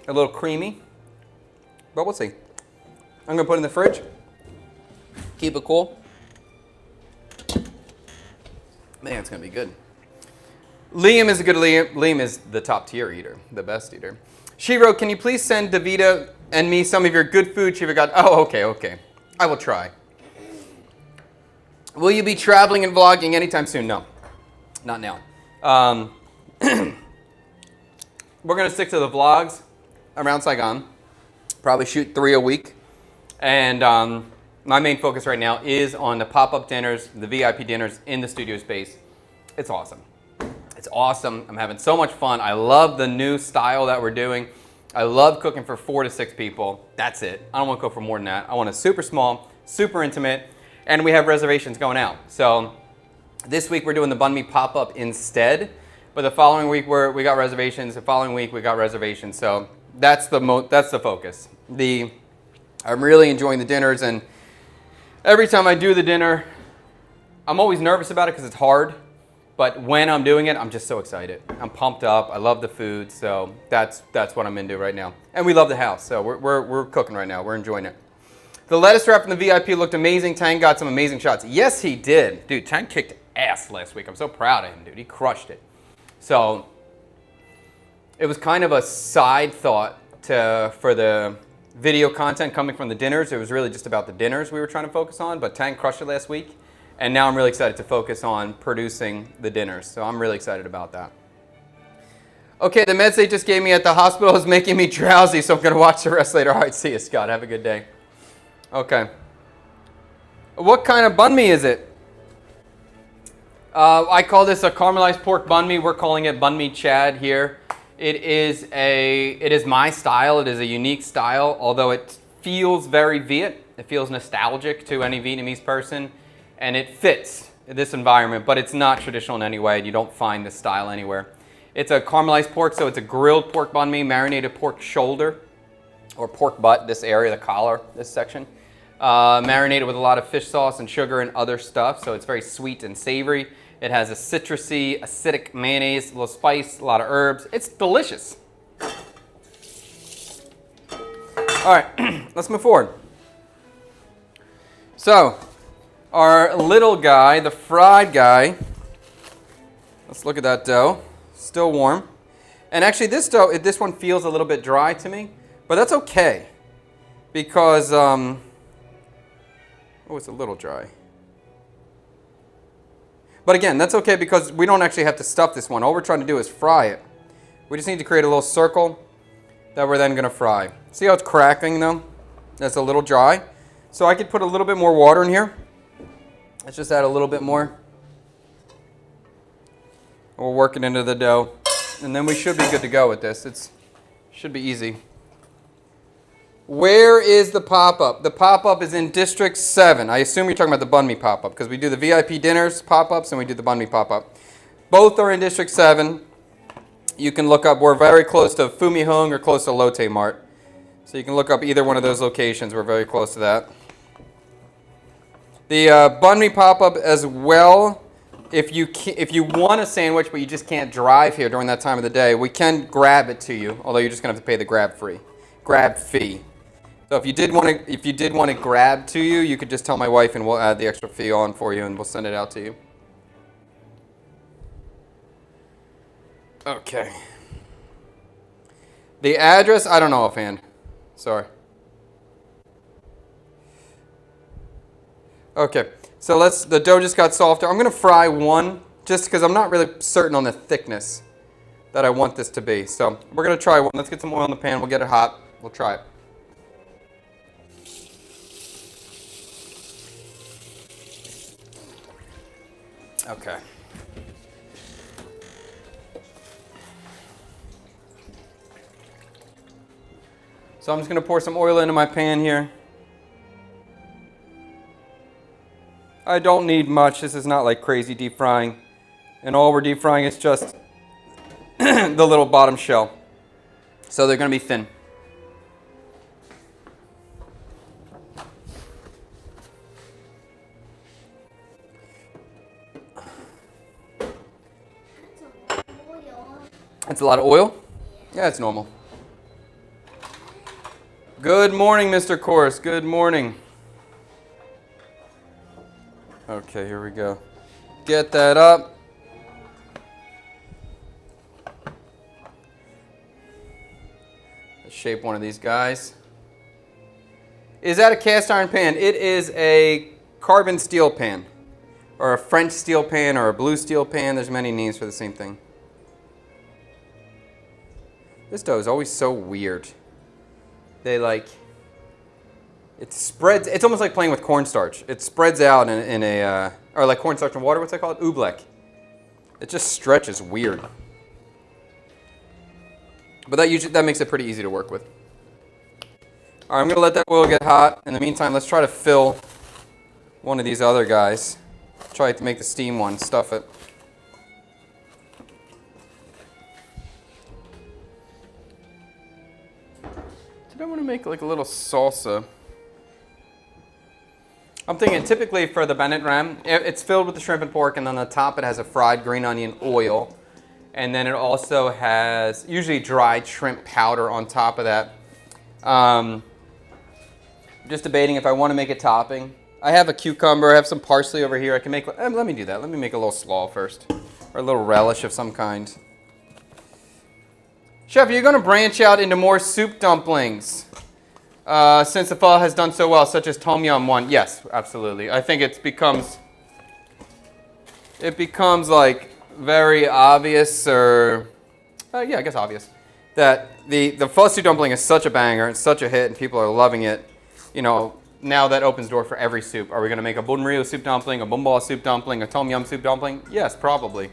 a little creamy. But we'll see. I'm going to put it in the fridge. Keep it cool. Man, it's going to be good. Liam is a good Liam. Liam is the top tier eater, the best eater. She wrote, can you please send Davida and me some of your good food? She forgot. Oh, okay. I will try. Will you be traveling and vlogging anytime soon? No, not now. We're going to stick to the vlogs around Saigon. Probably shoot 3 a week. And my main focus right now is on the pop-up dinners, the VIP dinners in the studio space. It's awesome. It's awesome. I'm having so much fun. I love the new style that we're doing. I love cooking for 4 to 6 people. That's it. I don't want to cook for more than that. I want it super small, super intimate, and we have reservations going out. So this week we're doing the Banh Mi pop-up instead, but the following week we got reservations. The following week we got reservations. So that's the focus. I'm really enjoying the dinners, and every time I do the dinner, I'm always nervous about it because it's hard. But when I'm doing it, I'm just so excited. I'm pumped up. I love the food, so that's what I'm into right now. And we love the house, so we're cooking right now. We're enjoying it. The lettuce wrap from the VIP looked amazing. Tang got some amazing shots. Yes, he did. Dude, Tang kicked ass last week. I'm so proud of him, dude. He crushed it. So it was kind of a side thought for the video content coming from the dinners. It was really just about the dinners we were trying to focus on, but Tank crushed it last week. And now I'm really excited to focus on producing the dinners. So I'm really excited about that. Okay, the meds they just gave me at the hospital is making me drowsy, so I'm going to watch the rest later. All right, see you, Scott. Have a good day. Okay. What kind of banh mi is it? I call this a caramelized pork banh mi. We're calling it banh mi Chad here. It is my style. It is a unique style, although it feels very Viet. It feels nostalgic to any Vietnamese person, and it fits this environment, but it's not traditional in any way, and you don't find this style anywhere. It's a caramelized pork, so it's a grilled pork banh mi, marinated pork shoulder, or pork butt, this area, the collar, this section. Marinated with a lot of fish sauce and sugar and other stuff, so it's very sweet and savory. It has a citrusy, acidic mayonnaise, a little spice, a lot of herbs. It's delicious. All right, let's move forward. So, our little guy, the fried guy, let's look at that dough. Still warm. And actually this dough, this one feels a little bit dry to me, but that's okay because, oh, it's a little dry. But again, that's okay because we don't actually have to stuff this one. All we're trying to do is fry it. We just need to create a little circle that we're then going to fry. See how it's cracking though? That's a little dry. So I could put a little bit more water in here. Let's just add a little bit more. We'll work it into the dough, and then we should be good to go with this. It should be easy. Where is the pop-up? The pop-up is in District 7. I assume you're talking about the banh mi pop-up, because we do the VIP dinners pop-ups and we do the banh mi pop-up. Both are in District 7. You can look up, we're very close to Phu My Hung or close to Lotte Mart. So you can look up either one of those locations. We're very close to that. The banh mi pop-up as well. If you want a sandwich but you just can't drive here during that time of the day, we can grab it to you. Although you're just gonna have to pay the grab fee. So if you did want it grabbed to you, you could just tell my wife and we'll add the extra fee on for you and we'll send it out to you. Okay. The address, I don't know offhand. Sorry. Okay. So the dough just got softer. I'm going to fry one just because I'm not really certain on the thickness that I want this to be. So we're going to try one. Let's get some oil in the pan. We'll get it hot. We'll try it. Okay. So I'm just going to pour some oil into my pan here. I don't need much. This is not like crazy deep frying. And all we're deep frying is just the little bottom shell. So they're going to be thin. That's a lot of oil? Yeah, it's normal. Good morning, Mr. Course. Good morning. Okay, here we go. Get that up. Let's shape one of these guys. Is that a cast iron pan? It is a carbon steel pan, or a French steel pan, or a blue steel pan. There's many names for the same thing. This dough is always so weird. It spreads. It's almost like playing with cornstarch. It spreads out in a, or like cornstarch and water. What's that called? Oobleck. It just stretches weird. But that makes it pretty easy to work with. All right, I'm gonna let that oil get hot. In the meantime, let's try to fill one of these other guys. Try to make the steam one. Stuff it. Did I want to make like a little salsa? I'm thinking typically for the Banh ram, it's filled with the shrimp and pork, and on the top it has a fried green onion oil. And then it also has usually dried shrimp powder on top of that. Just debating if I want to make a topping. I have a cucumber, I have some parsley over here. I can make, let me do that. Let me make a little slaw first, or a little relish of some kind. Chef, are you going to branch out into more soup dumplings? Since the pho has done so well, such as tom yum one. Yes, absolutely. I think it becomes like very obvious, or yeah, I guess obvious, that the pho soup dumpling is such a banger and such a hit, and people are loving it. You know, now that opens door for every soup. Are we going to make a bun ryu soup dumpling, a bun ball soup dumpling, a tom yum soup dumpling? Yes, probably.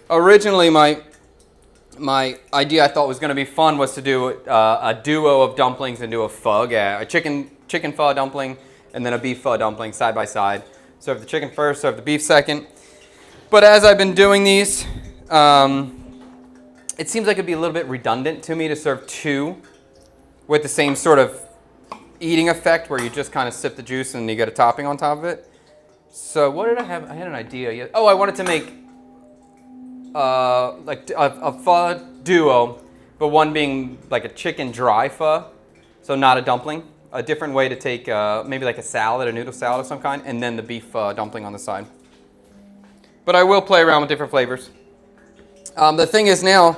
Originally, my idea I thought was going to be fun was to do a duo of dumplings and do a pho, a chicken pho dumpling and then a beef pho dumpling side by side. Serve the chicken first, serve the beef second. But as I've been doing these, it seems like it'd be a little bit redundant to me to serve two with the same sort of eating effect where you just kind of sip the juice and you get a topping on top of it. So what did I have? I had an idea. Oh, I wanted to make like a pho duo, but one being like a chicken dry pho, so not a dumpling. A different way to take maybe like a salad, a noodle salad of some kind, and then the beef dumpling on the side. But I will play around with different flavors. The thing is now,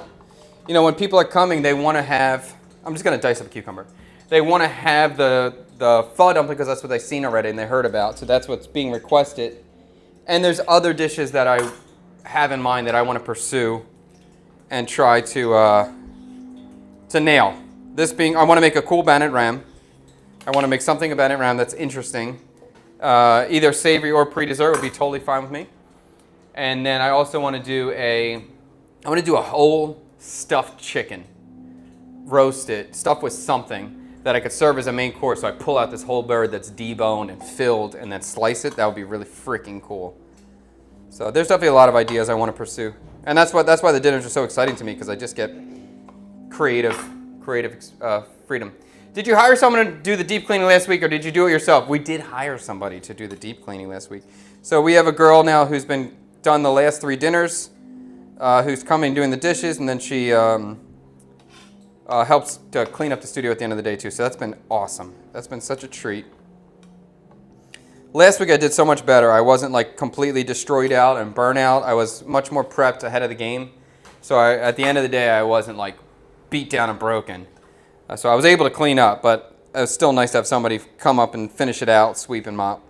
you know, when people are coming, they want to have, I'm just going to dice up a cucumber. They want to have the pho dumpling because that's what they've seen already and they heard about, so that's what's being requested. And there's other dishes that I have in mind that I want to pursue and try to nail. This being, I want to make a cool Bannock ram. I want to make something a Bannock ram that's interesting. Either savory or pre-dessert would be totally fine with me. And then I also want to do a whole stuffed chicken, roast it, stuffed with something that I could serve as a main course. So I pull out this whole bird that's deboned and filled and then slice it. That would be really freaking cool. So there's definitely a lot of ideas I want to pursue. And that's why the dinners are so exciting to me, because I just get creative freedom. Did you hire someone to do the deep cleaning last week, or did you do it yourself? We did hire somebody to do the deep cleaning last week. So we have a girl now who's been done the last 3 dinners, who's coming doing the dishes, and then she helps to clean up the studio at the end of the day too. So that's been awesome. That's been such a treat. Last week I did so much better. I wasn't like completely destroyed out and burnt out. I was much more prepped ahead of the game. So at the end of the day, I wasn't like beat down and broken. So I was able to clean up, but it was still nice to have somebody come up and finish it out, sweep and mop.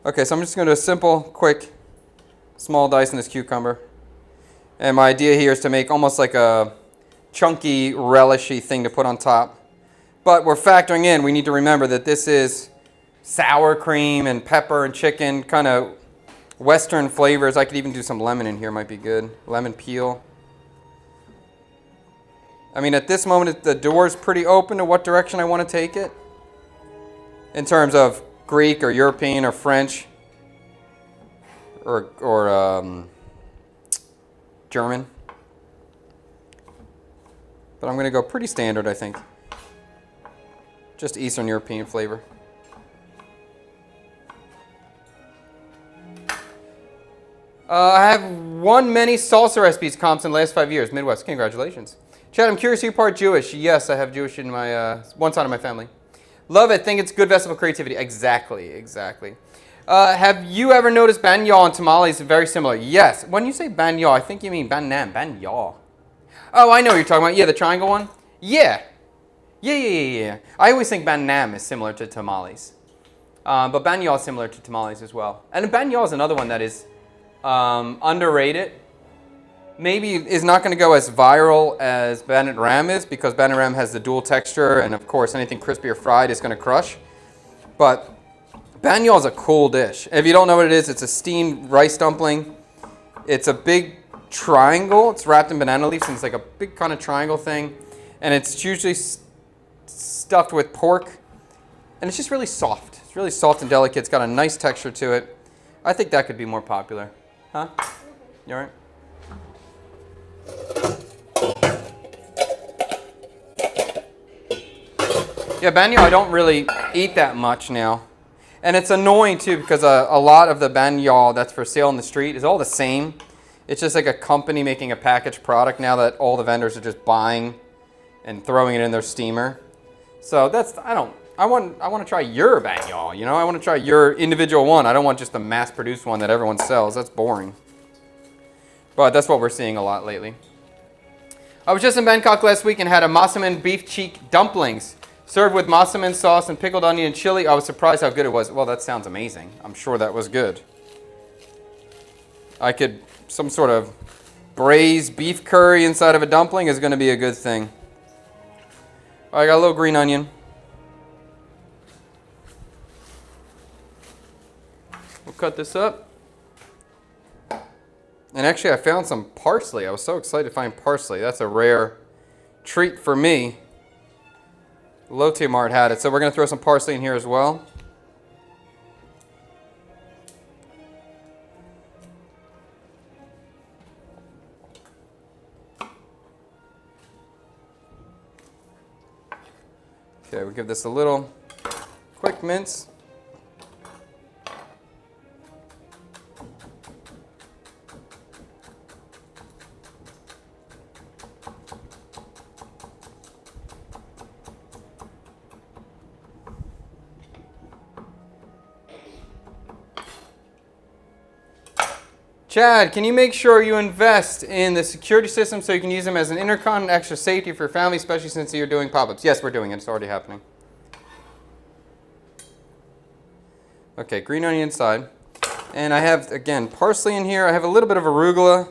Okay, so I'm just going to do a simple, quick, small dice in this cucumber. And my idea here is to make almost like a chunky, relishy thing to put on top. But we're factoring in, we need to remember that this is sour cream and pepper and chicken, kind of Western flavors. I could even do some lemon in here, might be good. Lemon peel. I mean, at this moment, the door's pretty open to what direction I want to take it. In terms of Greek or European or French or German. But I'm going to go pretty standard, I think. Just Eastern European flavor. I have won many salsa recipes comps in the last 5 years. Midwest, congratulations. Chad, I'm curious, are you part Jewish? Yes, I have Jewish in my one side of my family. Love it. Think it's good vegetable creativity. Exactly. Have you ever noticed banh yao and tamales are very similar? Yes. When you say banh yao, I think you mean banh nam. Banh yao. Oh, I know what you're talking about. Yeah, the triangle one? Yeah. I always think banh nam is similar to tamales. But banh yao is similar to tamales as well. And banh yao is another one that is underrated. Maybe is not going to go as viral as Bannock ram is, because Bannock ram has the dual texture, and of course anything crispy or fried is going to crush. But banh yao is a cool dish. If you don't know what it is, it's a steamed rice dumpling. It's a big triangle. It's wrapped in banana leaves, and it's like a big kind of triangle thing. And it's usually stuffed with pork, and it's just really soft. It's really soft and delicate. It's got a nice texture to it. I think that could be more popular. Huh? You all right? Yeah, banh yao I don't really eat that much now. And it's annoying too, because a lot of the banh yao that's for sale in the street is all the same. It's just like a company making a packaged product now that all the vendors are just buying and throwing it in their steamer. So that's, I want to try your banh yao, you know? I want to try your individual one. I don't want just the mass-produced one that everyone sells. That's boring. But that's what we're seeing a lot lately. I was just in Bangkok last week and had a massaman beef cheek dumplings served with massaman sauce and pickled onion and chili. I was surprised how good it was. Well, that sounds amazing. I'm sure that was good. Some sort of braised beef curry inside of a dumpling is going to be a good thing. I got a little green onion. We'll cut this up. And actually, I found some parsley. I was so excited to find parsley. That's a rare treat for me. Lotte Mart had it, so we're going to throw some parsley in here as well. Okay, we'll give this a little quick mince. Chad, can you make sure you invest in the security system so you can use them as an intercom and extra safety for your family, especially since you're doing pop-ups? Yes, we're doing it. It's already happening. Okay, green onion inside. And I have, again, parsley in here. I have a little bit of arugula.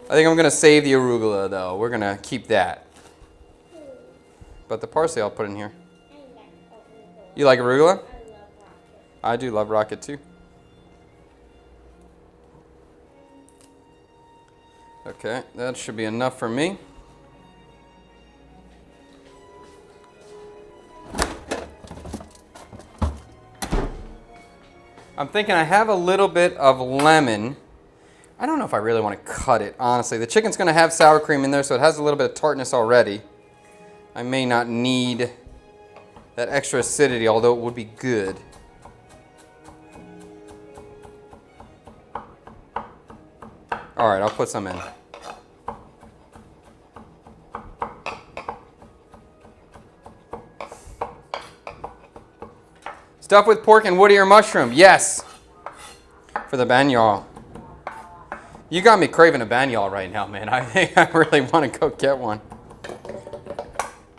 I think I'm going to save the arugula, though. We're going to keep that. But the parsley I'll put in here. You like arugula? I do love rocket, too. Okay, that should be enough for me. I'm thinking I have a little bit of lemon. I don't know if I really want to cut it, honestly. The chicken's going to have sour cream in there, so it has a little bit of tartness already. I may not need that extra acidity, although it would be good. All right, I'll put some in. Stuffed with pork and wood ear mushroom. Yes. For the banyal. You got me craving a banyal right now, man. I think I really want to go get one.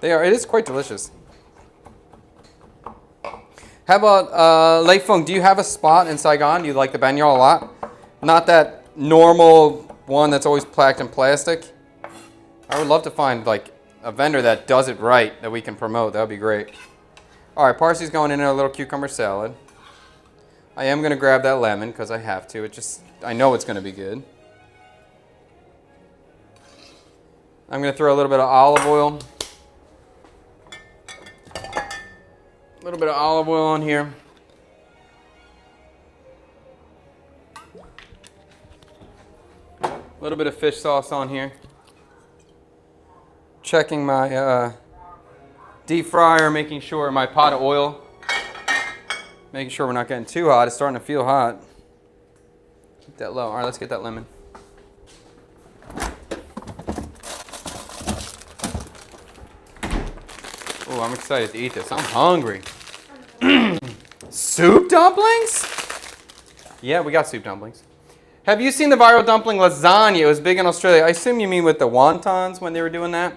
It is quite delicious. How about Lei Fung? Do you have a spot in Saigon? Do you like the banyal a lot? Not that normal one that's always packed in plastic. I would love to find like a vendor that does it right that we can promote. That would be great. All right, parsley's going in a little cucumber salad. I am going to grab that lemon because I have to. I know it's going to be good. I'm going to throw a little bit of olive oil. A little bit of olive oil on here. A little bit of fish sauce on here. Checking my deep fryer, making sure my pot of oil, making sure we're not getting too hot. It's starting to feel hot. Keep that low. All right, let's get that lemon. Oh, I'm excited to eat this. I'm hungry. Soup dumplings? Yeah, we got soup dumplings. Have you seen the viral dumpling lasagna? It was big in Australia. I assume you mean with the wontons when they were doing that.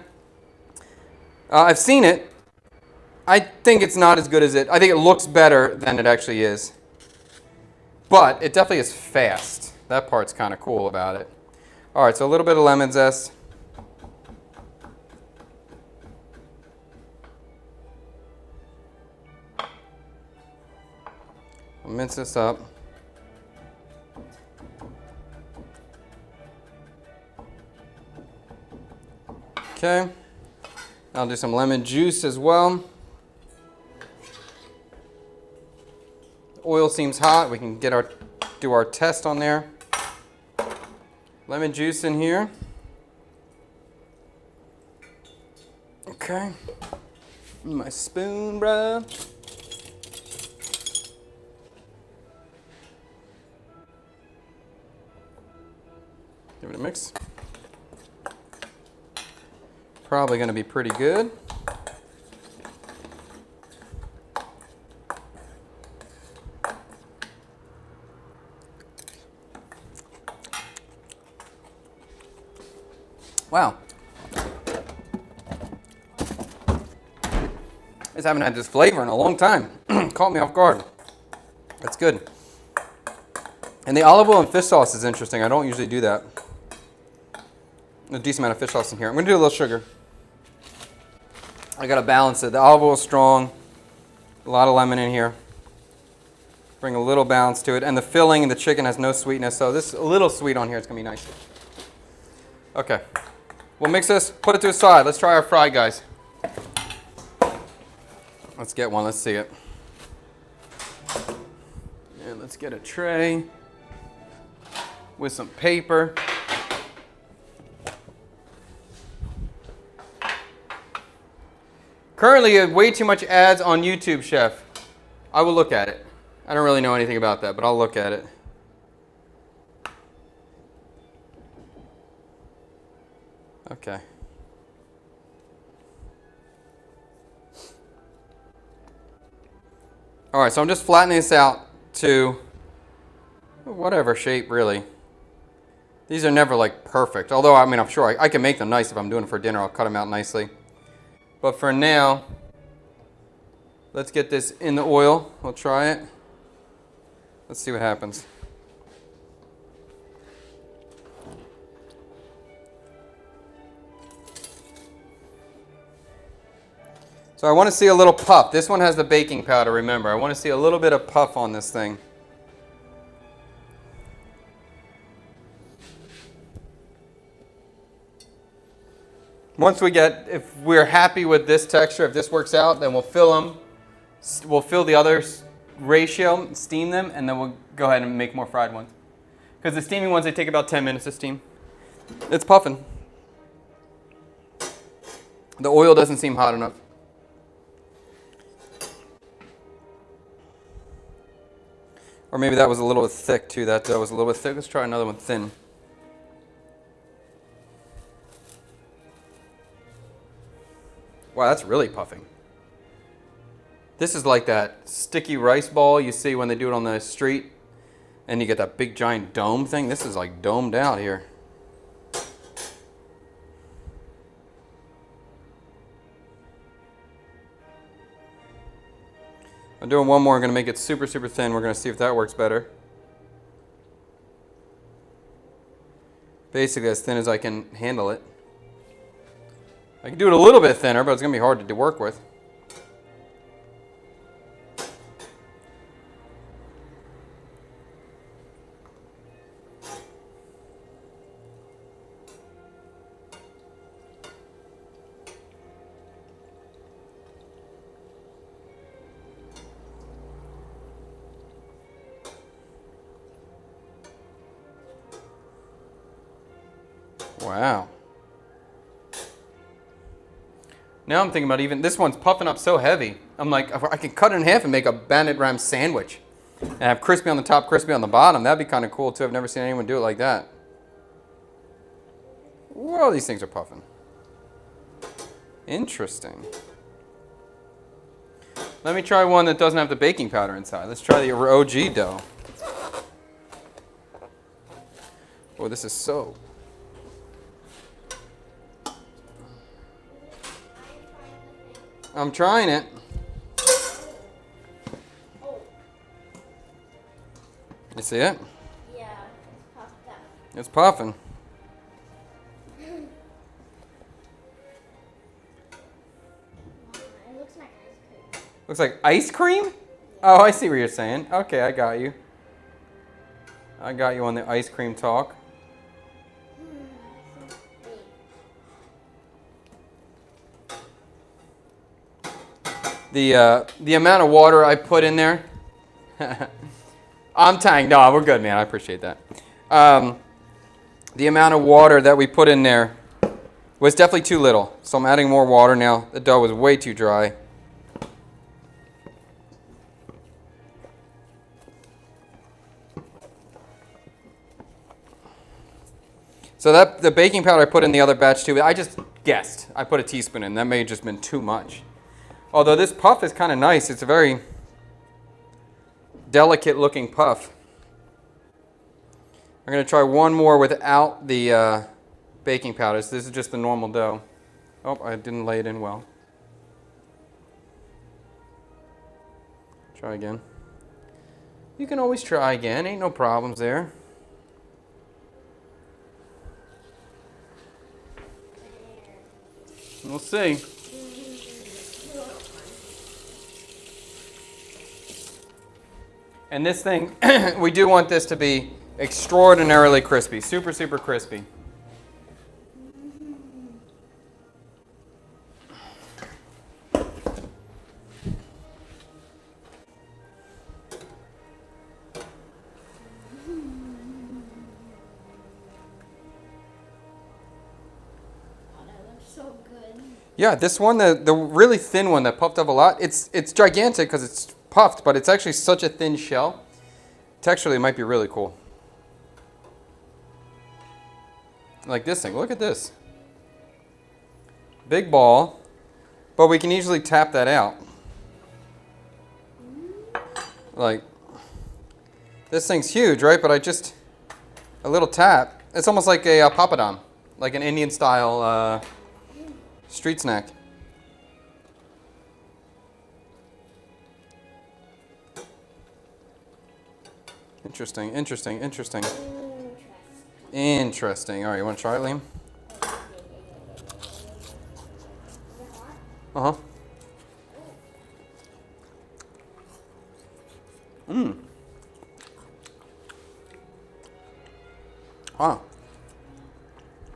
I've seen it. I think it's not as good as it. I think it looks better than it actually is. But it definitely is fast. That part's kind of cool about it. All right, so a little bit of lemon zest. I'll mince this up. Okay. I'll do some lemon juice as well. Oil seems hot. We can do our test on there. Lemon juice in here. Okay. My spoon, bruh. Give it a mix. Probably going to be pretty good. Wow. I just haven't had this flavor in a long time. Caught me off guard. That's good. And the olive oil and fish sauce is interesting. I don't usually do that. A decent amount of fish sauce in here. I'm going to do a little sugar. I got to balance it. The olive oil is strong. A lot of lemon in here. Bring a little balance to it. And the filling in the chicken has no sweetness, so this a little sweet on here. It's going to be nice. Okay. We'll mix this, put it to the side. Let's try our fry, guys. Let's get one. Let's see it. And let's get a tray with some paper. Currently, you have way too much ads on YouTube, Chef. I will look at it. I don't really know anything about that, but I'll look at it. Okay. All right, so I'm just flattening this out to whatever shape, really. These are never like perfect. Although, I mean, I'm sure I can make them nice if I'm doing it for dinner. I'll cut them out nicely. But for now, let's get this in the oil. We'll try it. Let's see what happens. So I want to see a little puff. This one has the baking powder, remember. I want to see a little bit of puff on this thing. Once we get, if we're happy with this texture, if this works out, then we'll fill them. We'll fill the other ratio, steam them, and then we'll go ahead and make more fried ones. Because the steaming ones, they take about 10 minutes to steam. It's puffing. The oil doesn't seem hot enough. Or maybe that was a little bit thick too. That was a little bit thick. Let's try another one thin. Wow, that's really puffing. This is like that sticky rice ball you see when they do it on the street. And you get that big giant dome thing. This is like domed out here. I'm doing one more. I'm going to make it super, super thin. We're going to see if that works better. Basically as thin as I can handle it. I can do it a little bit thinner, but it's going to be hard to work with. Wow. Now I'm thinking about even, this one's puffing up so heavy. I'm like, I can cut it in half and make a bandit ram sandwich. And have crispy on the top, crispy on the bottom. That'd be kind of cool too. I've never seen anyone do it like that. Whoa, these things are puffing. Interesting. Let me try one that doesn't have the baking powder inside. Let's try the OG dough. Oh, this is so... I'm trying it. You see it?
Yeah, it's puffed up.
It's puffing.
It looks like ice cream.
Looks like ice cream? Oh, I see what you're saying. Okay, I got you. I got you on the ice cream talk. The amount of water I put in there, I'm tying. No, we're good, man. I appreciate that. The amount of water that we put in there was definitely too little. So I'm adding more water now. The dough was way too dry. So the baking powder I put in the other batch too, I just guessed. I put a teaspoon in. That may have just been too much. Although this puff is kind of nice. It's a very delicate looking puff. I'm going to try one more without the baking powder. So this is just the normal dough. Oh, I didn't lay it in well. Try again. You can always try again. Ain't no problems there. We'll see. And this thing, we do want this to be extraordinarily crispy. Super, super crispy.
So good.
Yeah, this one, the really thin one that puffed up a lot, it's gigantic because it's puffed, but it's actually such a thin shell. Texturally, it might be really cool. Like this thing, look at this. Big ball, but we can easily tap that out. Like, this thing's huge, right? But a little tap. It's almost like a papadum, like an Indian style street snack. Interesting, interesting, interesting. Interesting. All right, you want to try it, Liam? Uh-huh. Mmm. Ah.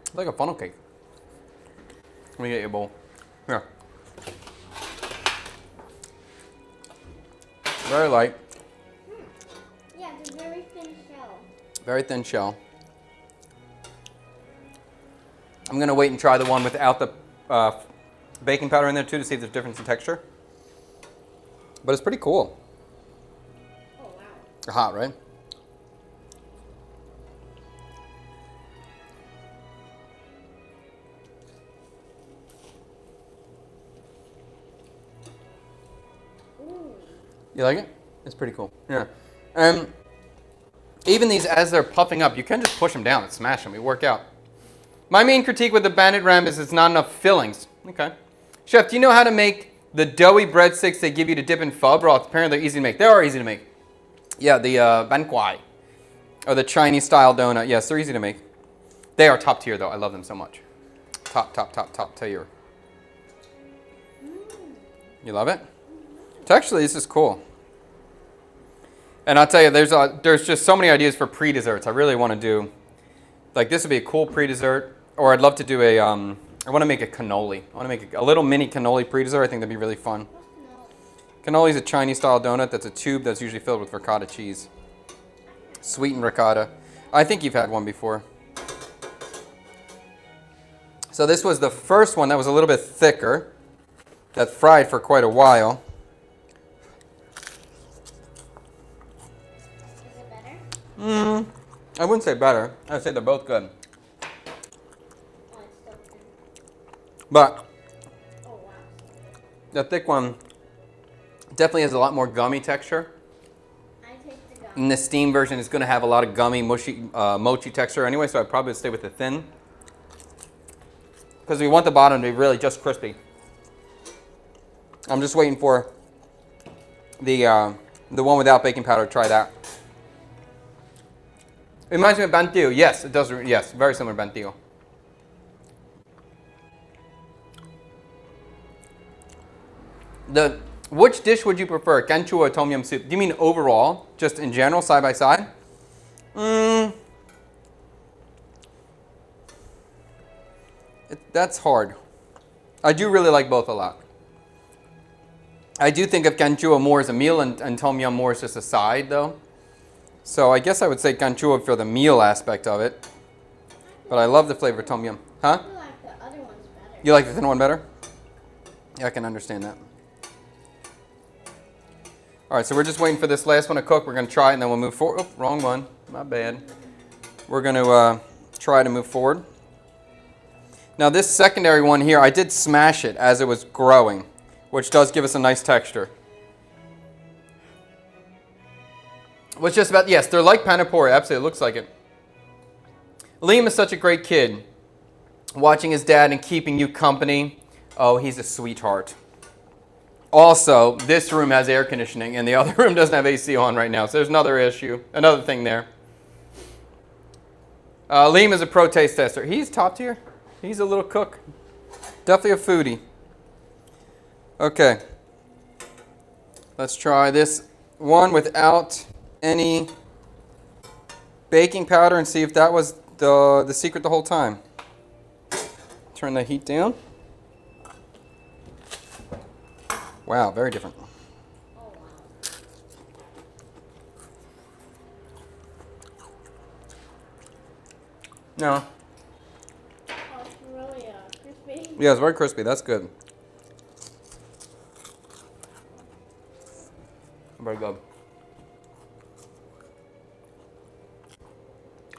It's like a funnel cake. Let me get you a bowl. Here. Very light.
Yeah, it's a very thin shell.
Very thin shell. I'm going to wait and try the one without the baking powder in there too to see if there's a difference in texture. But it's pretty cool.
Oh, wow.
Hot, right?
Ooh.
You like it? It's pretty cool. Yeah. Even these, as they're puffing up, you can just push them down and smash them. They work out. My main critique with the bandit ram is it's not enough fillings. Okay. Chef, do you know how to make the doughy breadsticks they give you to dip in pho broth? Apparently they're easy to make. They are easy to make. Yeah, the banh kwai, or the Chinese style donut. Yes, they're easy to make. They are top tier though. I love them so much. Top tier. You love it? Texturally, this is cool. And I'll tell you, there's just so many ideas for pre-desserts. I really want to do, like this would be a cool pre-dessert, or I'd love to do a, I want to make a cannoli. I want to make a little mini cannoli pre-dessert. I think that'd be really fun. Cannoli is a Chinese style donut that's a tube that's usually filled with ricotta cheese. Sweetened ricotta. I think you've had one before. So this was the first one that was a little bit thicker, that fried for quite a while.
Is it better?
I wouldn't say better. I'd say they're both good.
Oh, it's still thin.
But
Oh, wow.
the thick one definitely has a lot more gummy texture.
I take the gum.
And the steam version is going to have a lot of gummy, mushy, mochi texture anyway, so I'd probably stay with the thin. Because we want the bottom to be really just crispy. I'm just waiting for the one without baking powder. Try that. It reminds me of bantiu. Yes, it does. Yes, very similar to bantiu. Which dish would you prefer, ganchu or tom yum soup? Do you mean overall, just in general, side by side? That's hard. I do really like both a lot. I do think of ganchu more as a meal and tom yum more as just a side, though. So I guess I would say ganchu for the meal aspect of it. But I love the flavor of tom yum. Huh?
I like the other ones better.
You like the thin one better? Yeah, I can understand that. All right, so we're just waiting for this last one to cook. We're going to try it, and then we'll move forward. Oh, wrong one. My bad. We're going to try to move forward. Now, this secondary one here, I did smash it as it was growing, which does give us a nice texture. Was just about, yes, they're like panipuri. Absolutely, it looks like it. Liam is such a great kid. watching his dad and keeping you company. Oh, he's a sweetheart. Also, this room has air conditioning and the other room doesn't have AC on right now. So there's another issue, another thing there. Liam is a pro taste tester. He's top tier. He's a little cook. Definitely a foodie. Okay. Let's try this one without any baking powder and see if that was the secret the whole time. Turn the heat down. Wow, very different. No.
Oh, it's really crispy.
Yeah, it's very crispy. That's good. Very good.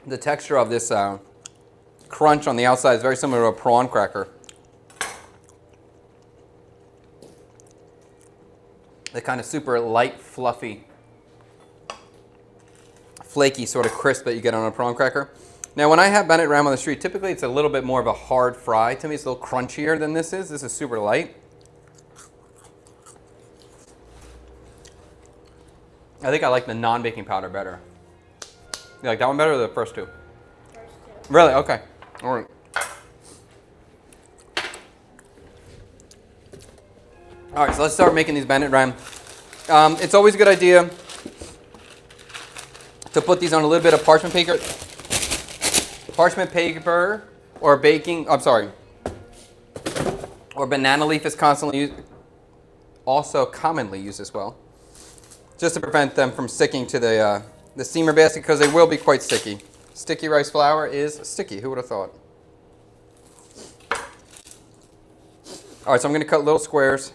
The texture of this crunch on the outside is very similar to a prawn cracker. The kind of super light, fluffy, flaky sort of crisp that you get on a prawn cracker. Now, when I have Bennett Ram on the street, typically it's a little bit more of a hard fry. To me, it's a little crunchier than this is. This is super light. I think I like the non-baking powder better. You like that one better or the first two?
First two.
Really? Okay. All right. All right, so let's start making these Bennett Ram. It's always a good idea to put these on a little bit of parchment paper or baking, or banana leaf is also commonly used as well, just to prevent them from sticking to the steamer basket because they will be quite sticky. Sticky rice flour is sticky, who would have thought? All right, so I'm going to cut little squares.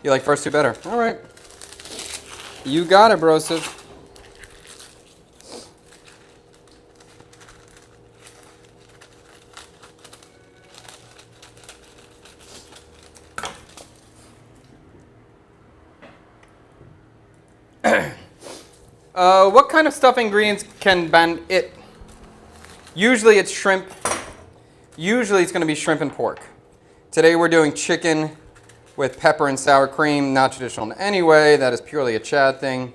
You like first two better? All right. You got it, Broseph. What kind of stuff ingredients can ban it? Usually it's shrimp. Usually it's going to be shrimp and pork. Today we're doing chicken with pepper and sour cream, not traditional in any way. That is purely a Chad thing.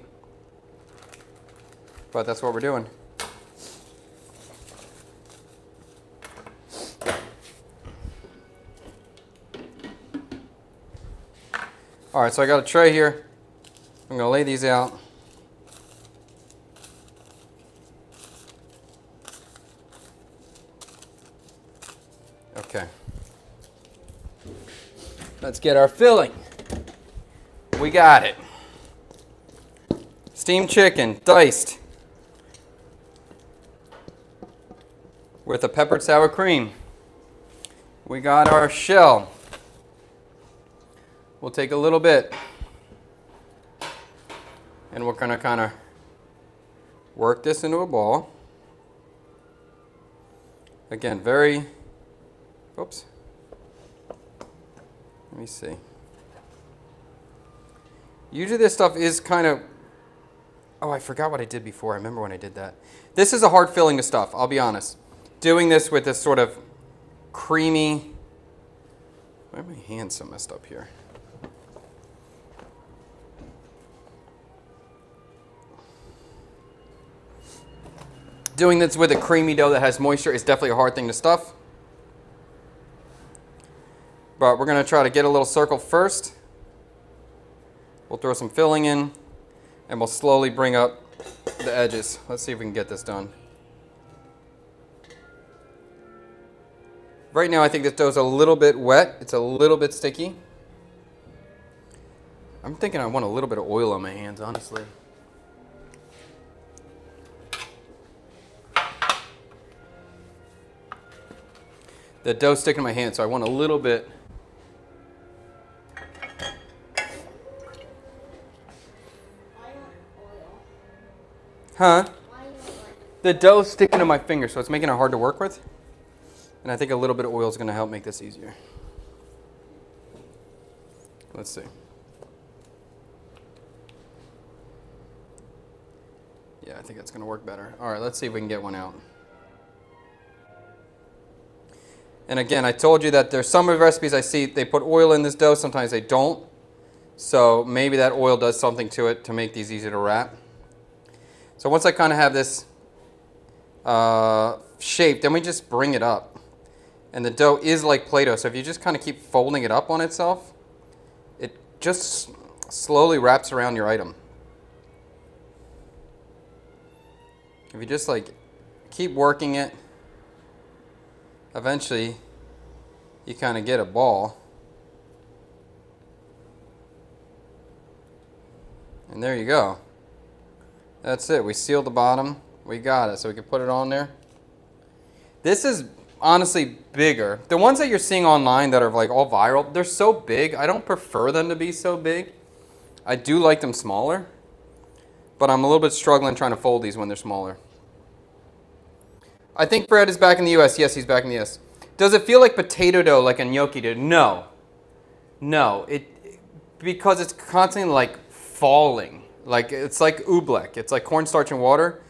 But that's what we're doing. All right, so I got a tray here. I'm going to lay these out. Okay. Let's get our filling. We got it. Steamed chicken, diced, with a peppered sour cream. We got our shell. We'll take a little bit, and we're gonna kind of work this into a ball. Again, very, oops. Let me see. Usually this stuff is kind of, oh, I forgot what I did before. I remember when I did that. This is a hard filling of stuff, I'll be honest. Doing this with this sort of creamy, why are my hands so messed up here? Doing this with a creamy dough that has moisture is definitely a hard thing to stuff. But we're going to try to get a little circle first. We'll throw some filling in, and we'll slowly bring up the edges. Let's see if we can get this done. Right now I think this dough's a little bit wet. It's a little bit sticky. I'm thinking I want a little bit of oil on my hands, honestly. The dough's sticking to my hand, so I want a little bit. Huh? The dough's sticking to my finger, so it's making it hard to work with. And I think a little bit of oil is going to help make this easier. Let's see. think that's gonna work better. All right, let's see if we can get one out. And again, I told you that there's some of the recipes I see, they put oil in this dough, sometimes they don't. So maybe that oil does something to it to make these easier to wrap. So once I kind of have this shape, then we just bring it up. And the dough is like Play-Doh, so if you just kind of keep folding it up on itself, it just slowly wraps around your item. If you just like keep working it, eventually you kind of get a ball. And there you go. That's it. We sealed the bottom. We got it. So we can put it on there. This is honestly bigger. The ones that you're seeing online that are like all viral, they're so big. I don't prefer them to be so big. I do like them smaller. But I'm a little bit struggling trying to fold these when they're smaller. I think Fred is back in the US. Yes, he's back in the US. Does it feel like potato dough like a gnocchi dough? No. No. Because it's constantly like falling. Like it's like oobleck. It's like cornstarch and water,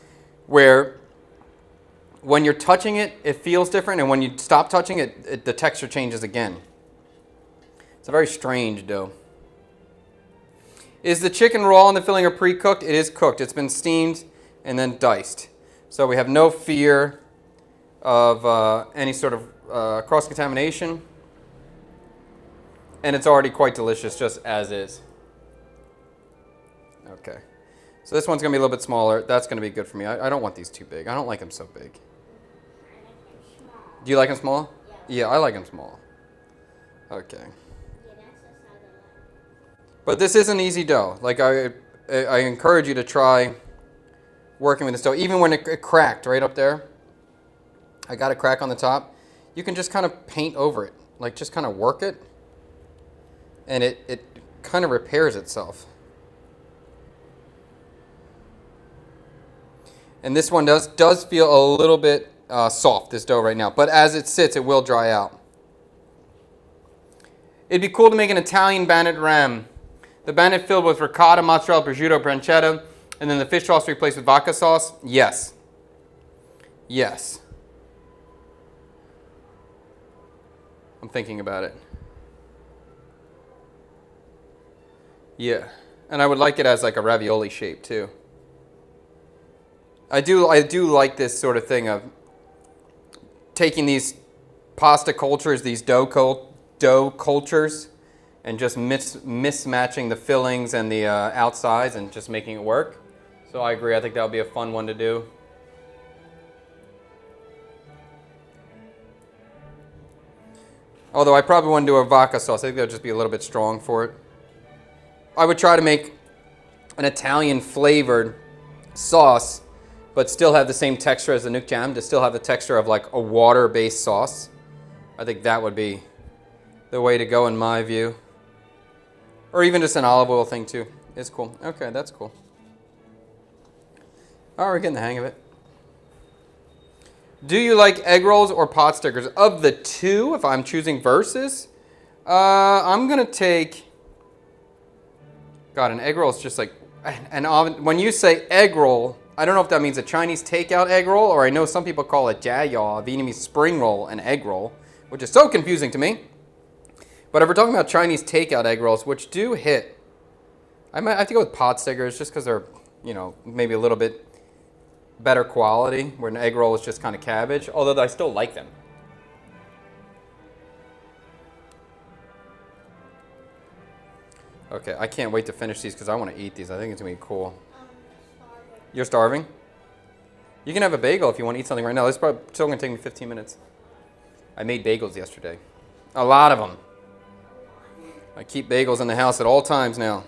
where when you're touching it, it feels different, and when you stop touching it, the texture changes again. It's a very strange dough. Is the chicken raw and the filling are pre-cooked? It is cooked. It's been steamed and then diced. So we have no fear of any sort of cross-contamination. And it's already quite delicious just as is. Okay. So this one's going to be a little bit smaller. That's going to be good for me. I don't want these too big. I don't like them so big. Do you like them small? Yeah, I like them small. Okay. But this is an easy dough. Like I encourage you to try working with this dough. Even when it cracked right up there, I got a crack on the top. You can just kind of paint over it. Like just kind of work it. And it kind of repairs itself. And this one does feel a little bit soft, this dough right now. But as it sits, it will dry out. It'd be cool to make an Italian bannock ram. The bannock filled with ricotta, mozzarella, prosciutto, pancetta, and then the fish sauce replaced with vodka sauce? Yes. Yes. I'm thinking about it. Yeah. And I would like it as like a ravioli shape too. I do like this sort of thing of taking these pasta cultures, these dough cultures, and just mismatching the fillings and the outsides and just making it work. So I agree. I think that would be a fun one to do. Although I probably wouldn't do a vodka sauce. I think that would just be a little bit strong for it. I would try to make an Italian flavored sauce, but still have the same texture as the nuke jam, to still have the texture of like a water-based sauce. I think that would be the way to go in my view. Or even just an olive oil thing too. It's cool. Okay, that's cool. All right, we're getting the hang of it. Do you like egg rolls or pot stickers? Of the two, if I'm choosing versus, I'm gonna take, God, an egg roll is just like, when you say egg roll, I don't know if that means a Chinese takeout egg roll, or I know some people call it jia, a Vietnamese spring roll, an egg roll, which is so confusing to me. But if we're talking about Chinese takeout egg rolls, which do hit, I might have to go with pot stickers just because they're, maybe a little bit better quality, where an egg roll is just kind of cabbage, although I still like them. Okay, I can't wait to finish these because I want to eat these. I think it's going to be cool. You're starving? You can have a bagel if you want to eat something right now. This is probably still going to take me 15 minutes. I made bagels yesterday. A lot of them. I keep bagels in the house at all times now.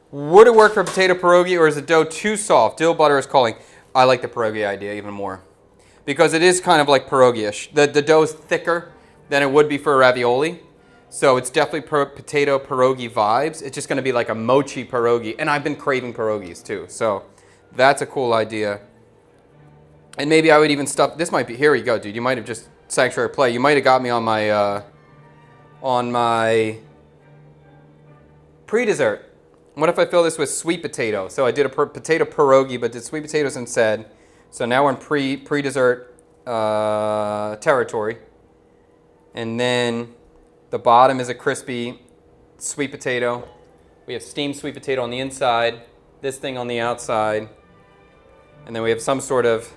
Would it work for potato pierogi, or is the dough too soft? Dill butter is calling. I like the pierogi idea even more, because it is kind of like pierogi-ish. The dough is thicker than it would be for a ravioli, so it's definitely potato pierogi vibes. It's just going to be like a mochi pierogi, and I've been craving pierogis too, so that's a cool idea. And maybe I would even stuff. This might be. Here we go, dude. You might have just sanctuary play. You might have got me on my pre-dessert. What if I fill this with sweet potato? So I did a potato pierogi, but did sweet potatoes instead. So now we're in pre-dessert territory. And then the bottom is a crispy sweet potato. We have steamed sweet potato on the inside, this thing on the outside. And then we have some sort of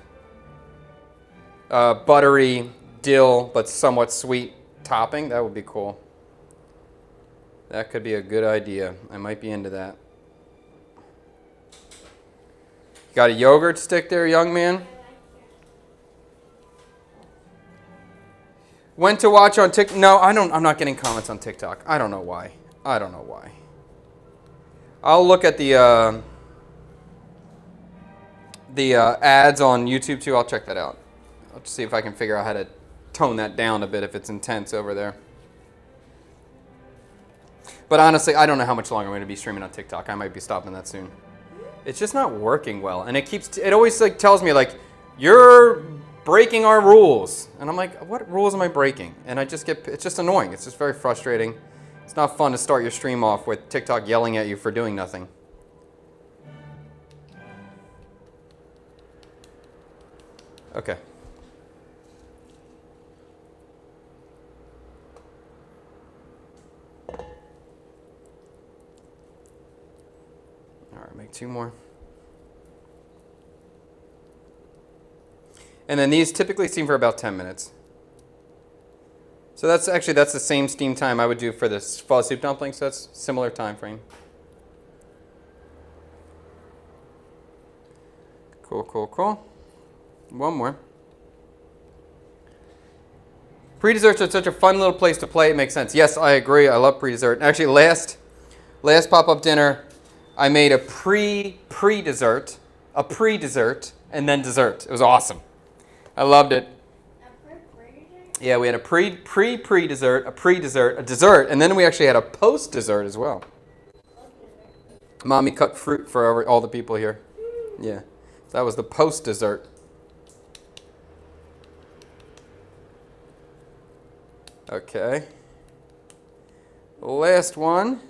buttery dill, but somewhat sweet topping. That would be cool. That could be a good idea. I might be into that. Got a yogurt stick there, young man? When to watch on TikTok? No, I'm not getting comments on TikTok. I don't know why. I'll look at the ads on YouTube too. I'll check that out. I'll just see if I can figure out how to tone that down a bit if it's intense over there. But honestly, I don't know how much longer I'm going to be streaming on TikTok. I might be stopping that soon. It's just not working well, and it always like tells me like you're breaking our rules, and I'm like, what rules am I breaking? And it's just annoying. It's just very frustrating. It's not fun to start your stream off with TikTok yelling at you for doing nothing. Okay. All right, make 2 more. And then these typically steam for about 10 minutes. So that's the same steam time I would do for this pho soup dumpling, so that's similar time frame. Cool. One more. Pre-desserts are such a fun little place to play. It makes sense. Yes, I agree. I love pre-dessert. Actually, last pop-up dinner, I made a pre-dessert, and then dessert. It was awesome. I loved it. Yeah, we had a pre-dessert, a pre-dessert, a dessert, and then we actually had a post-dessert as well. Mommy cut fruit for all the people here. Yeah, that was the post-dessert. Okay. Last one.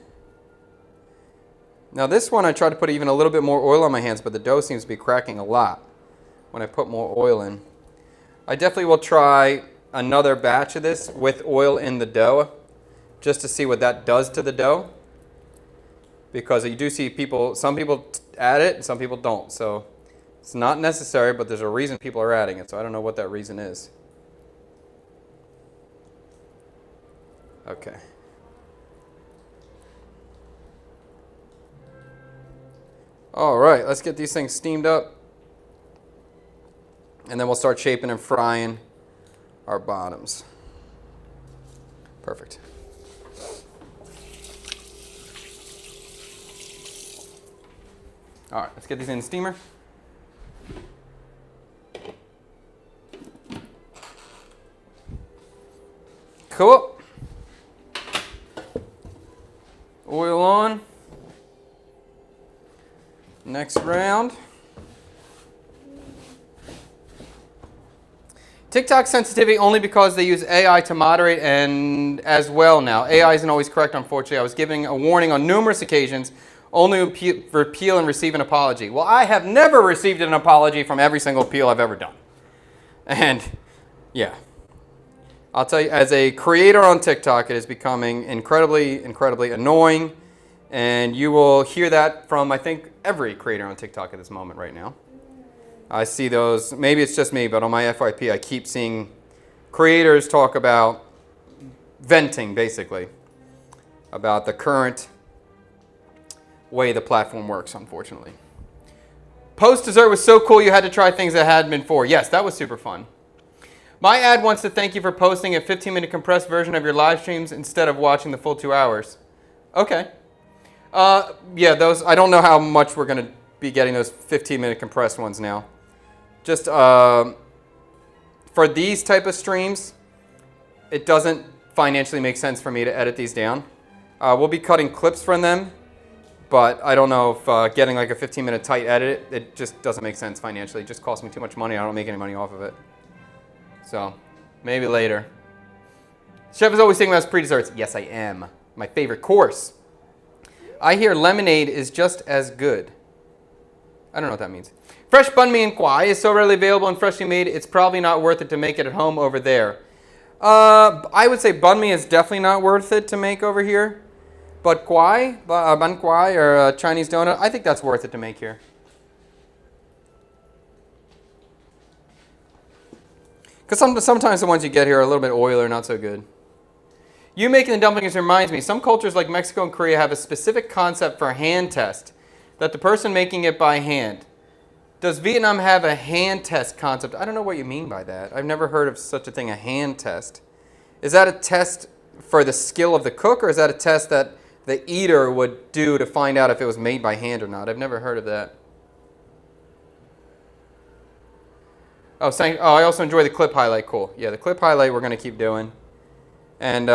Now this one I tried to put even a little bit more oil on my hands, but the dough seems to be cracking a lot when I put more oil in. I definitely will try another batch of this with oil in the dough just to see what that does to the dough, because you do see some people add it and some people don't. So it's not necessary, but there's a reason people are adding it, so I don't know what that reason is. Okay. All right, let's get these things steamed up, and then we'll start shaping and frying our bottoms. Perfect. All right, let's get these in the steamer. Cool. Oil on. Next round. TikTok sensitivity only because they use AI to moderate and as well now. AI isn't always correct, unfortunately. I was giving a warning on numerous occasions, only repeal and receive an apology. Well, I have never received an apology from every single appeal I've ever done. And yeah, I'll tell you, as a creator on TikTok, it is becoming incredibly, incredibly annoying. And you will hear that from, I think, every creator on TikTok at this moment right now. I see those, maybe it's just me, but on my FYP, I keep seeing creators talk about venting, basically, about the current way the platform works, unfortunately. Post-dessert was so cool you had to try things that hadn't been before. Yes, that was super fun. My ad wants to thank you for posting a 15-minute compressed version of your live streams instead of watching the full 2 hours. Okay. Yeah, those, I don't know how much we're going to be getting those 15-minute compressed ones now. Just for these type of streams, it doesn't financially make sense for me to edit these down. We'll be cutting clips from them, but I don't know if getting like a 15-minute tight edit, it just doesn't make sense financially. It just costs me too much money. I don't make any money off of it. So maybe later. Chef is always thinking about his pre-desserts. Yes, I am. My favorite course. I hear lemonade is just as good. I don't know what that means. Fresh banh mi and kwai is so readily available and freshly made, it's probably not worth it to make it at home over there. I would say banh mi is definitely not worth it to make over here. But kwai, banh kwai, or Chinese donut, I think that's worth it to make here. Because sometimes the ones you get here are a little bit oily or not so good. You making the dumplings reminds me, some cultures like Mexico and Korea have a specific concept for hand test, that the person making it by hand. Does Vietnam have a hand test concept? I don't know what you mean by that. I've never heard of such a thing, a hand test. Is that a test for the skill of the cook, or is that a test that the eater would do to find out if it was made by hand or not? I've never heard of that. Oh, I also enjoy the clip highlight. Cool. Yeah, the clip highlight we're going to keep doing. And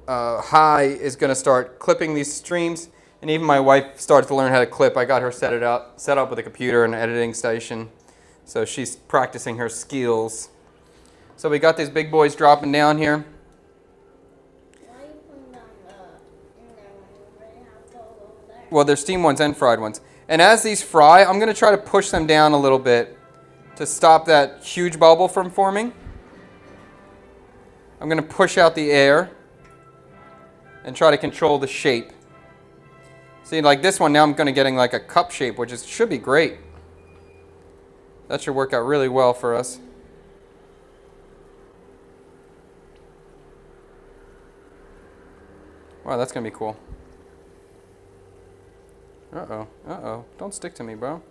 Hi is going to start clipping these streams. And even my wife started to learn how to clip. I got her set up with a computer and an editing station. So she's practicing her skills. So we got these big boys dropping down here.
Why are you putting them in there when you already have those over there?
Well, there's steamed ones and fried ones. And as these fry, I'm going to try to push them down a little bit to stop that huge bubble from forming. I'm going to push out the air and try to control the shape. See, like this one now I'm going to getting like a cup shape, which should be great. That should work out really well for us. Wow, that's going to be cool. Uh-oh, uh-oh. Don't stick to me, bro.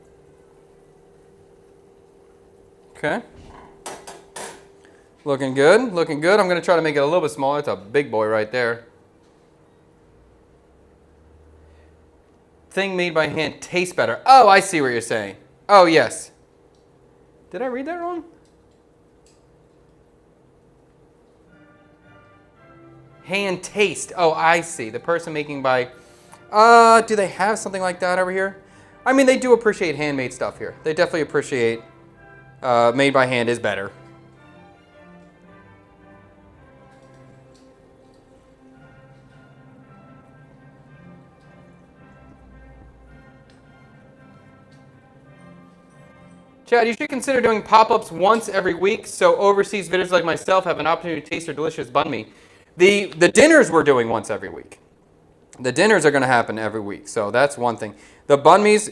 Okay. Looking good, looking good. I'm going to try to make it a little bit smaller. It's a big boy right there. Thing made by hand tastes better. Oh, I see what you're saying. Oh, yes. Did I read that wrong? Hand taste. Oh, I see. The person making by... do they have something like that over here? I mean, they do appreciate handmade stuff here. They definitely appreciate made by hand is better. Chad, you should consider doing pop-ups once every week so overseas visitors like myself have an opportunity to taste your delicious banh mi. The dinners we're doing once every week. The dinners are going to happen every week, so that's one thing. The banh mi's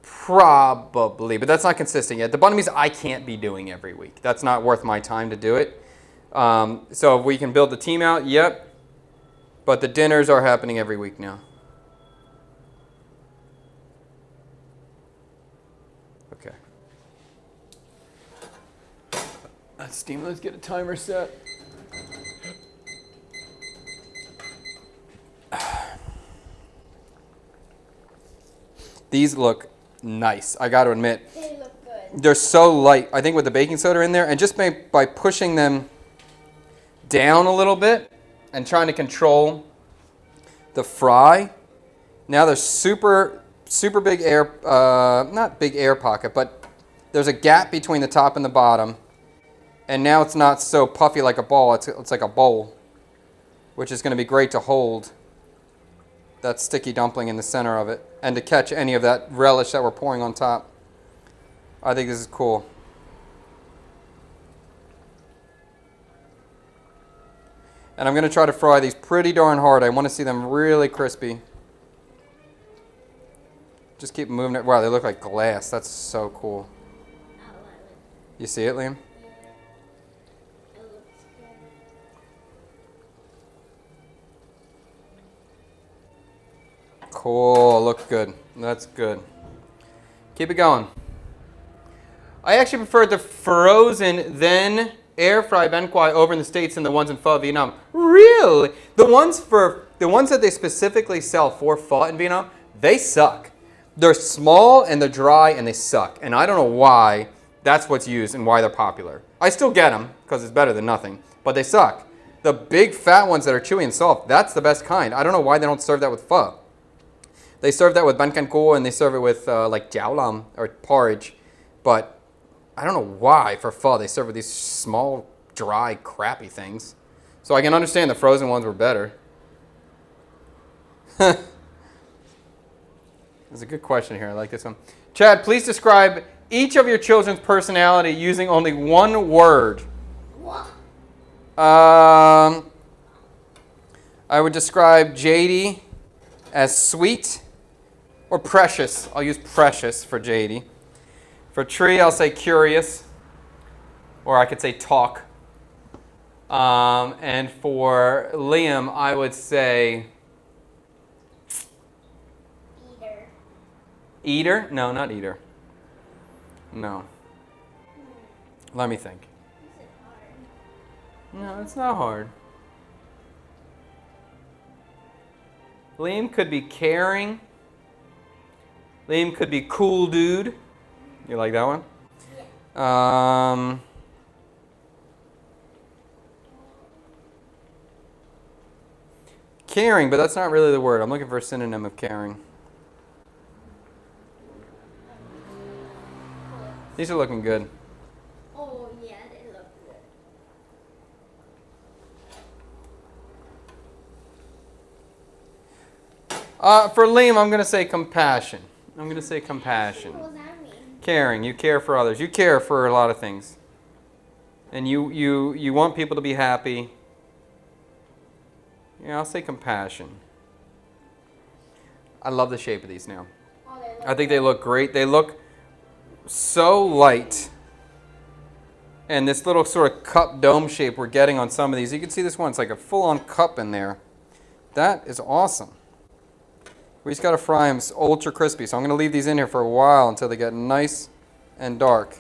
probably, but that's not consistent yet. The banh mi's I can't be doing every week. That's not worth my time to do it. So if we can build the team out, yep. But the dinners are happening every week now. Okay. That's steam. Let's get a timer set. These look nice, I got to admit.
They look good.
They're so light. I think with the baking soda in there, and just by pushing them down a little bit and trying to control the fry, now there's super big air, not big air pocket, but there's a gap between the top and the bottom. And now it's not so puffy like a ball, it's like a bowl, which is going to be great to hold that sticky dumpling in the center of it and to catch any of that relish that we're pouring on top. I think this is cool. And I'm going to try to fry these pretty darn hard. I want to see them really crispy. Just keep moving it. Wow, they look like glass. That's so cool. You see it, Liam? Cool, look good. That's good. Keep it going. I actually prefer the frozen, then air fry banh quai over in the States than the ones in pho Vietnam. Really? The ones that they specifically sell for pho in Vietnam, they suck. They're small and they're dry and they suck. And I don't know why that's what's used and why they're popular. I still get them because it's better than nothing, but they suck. The big fat ones that are chewy and soft, that's the best kind. I don't know why they don't serve that with pho. They serve that with banh canh cua and they serve it with like jiao lam or porridge. But I don't know why for pho they serve with these small, dry, crappy things. So I can understand the frozen ones were better. That's a good question here. I like this one. Chad, please describe each of your children's personality using only one word.
What?
I would describe JD as sweet or precious. I'll use precious for JD. For Tree, I'll say curious, or I could say talk. And for Liam, I would say
Eater.
eater. No, not eater. No. Let me think.
This is hard.
No, it's not hard. Liam could be caring. Liam could be cool dude. You like that one?
Yeah.
Caring, but that's not really the word. I'm looking for a synonym of caring. These are looking good.
Oh yeah, they look good.
For Liam, I'm going to say compassion. I'm going to say compassion.
What does that mean?
Caring. You care for others. You care for a lot of things. And you want people to be happy. Yeah, I'll say compassion. I love the shape of these now.
Oh, they look
I think they look great. They look so light. And this little sort of cup dome shape we're getting on some of these. You can see this one. It's like a full-on cup in there. That is awesome. We just got to fry them ultra crispy. So I'm going to leave these in here for a while until they get nice and dark.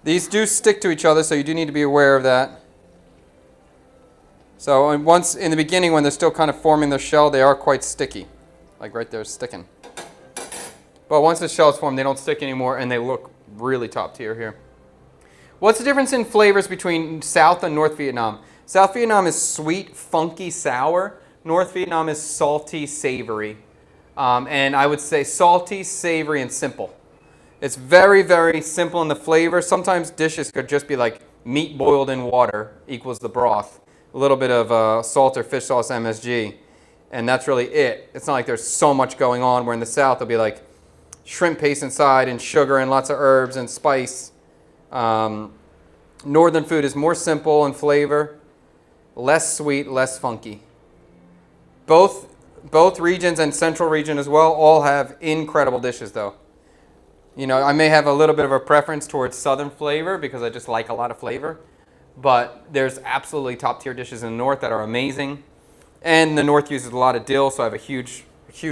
These do stick to each other, so you do need to be aware of that. So once in the beginning, when they're still kind of forming their shell, they are quite sticky. Like right there, sticking. But once the shell's formed, they don't stick anymore, and they look really top tier here. What's the difference in flavors between South and North Vietnam? South Vietnam is sweet, funky, sour. North Vietnam is salty, savory. And I would say salty, savory, and simple. It's very, very simple in the flavor. Sometimes dishes could just be like meat boiled in water equals the broth. A little bit of salt or fish sauce MSG. And that's really it. It's not like there's so much going on, where in the South there'll be like shrimp paste inside and sugar and lots of herbs and spice. Northern food is more simple in flavor, less sweet, less funky. Both regions and central region as well all have incredible dishes though. You know, I may have a little bit of a preference towards southern flavor because I just like a lot of flavor. But there's absolutely top tier dishes in the north that are amazing. And the north uses a lot of dill, so I have a huge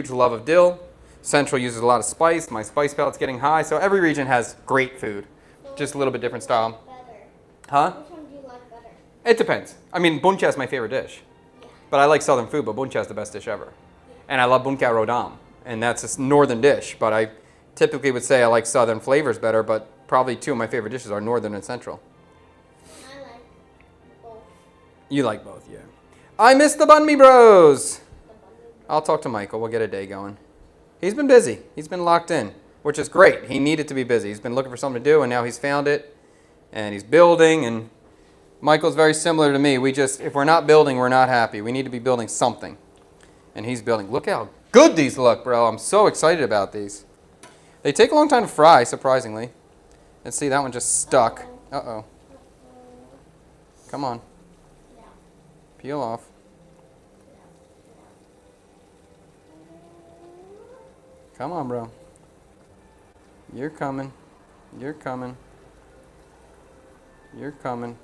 love of dill. Central uses a lot of spice. My spice palette's getting high. So every region has great food, just a little bit different style.
Better.
Huh?
Which one do you like better?
It depends. I mean, bun cha is my favorite dish.
Yeah.
But I like southern food, but bun cha is the best dish ever. And I love bun cha rodam, and that's a northern dish. But I typically would say I like southern flavors better, but probably two of my favorite dishes are northern and central.
I like both.
You like both, yeah. I miss the Banh Mi Bros.
The bun.
I'll talk to Michael. We'll get a day going. He's been busy. He's been locked in, which is great. He needed to be busy. He's been looking for something to do, and now he's found it. And he's building, and Michael's very similar to me. If we're not building, we're not happy. We need to be building something. And he's building. Look how good these look, bro. I'm so excited about these. They take a long time to fry, surprisingly. And see, that one just stuck. Uh-oh. Come on.
Yeah.
Peel off. Come on, bro. You're coming. You're coming. You're coming.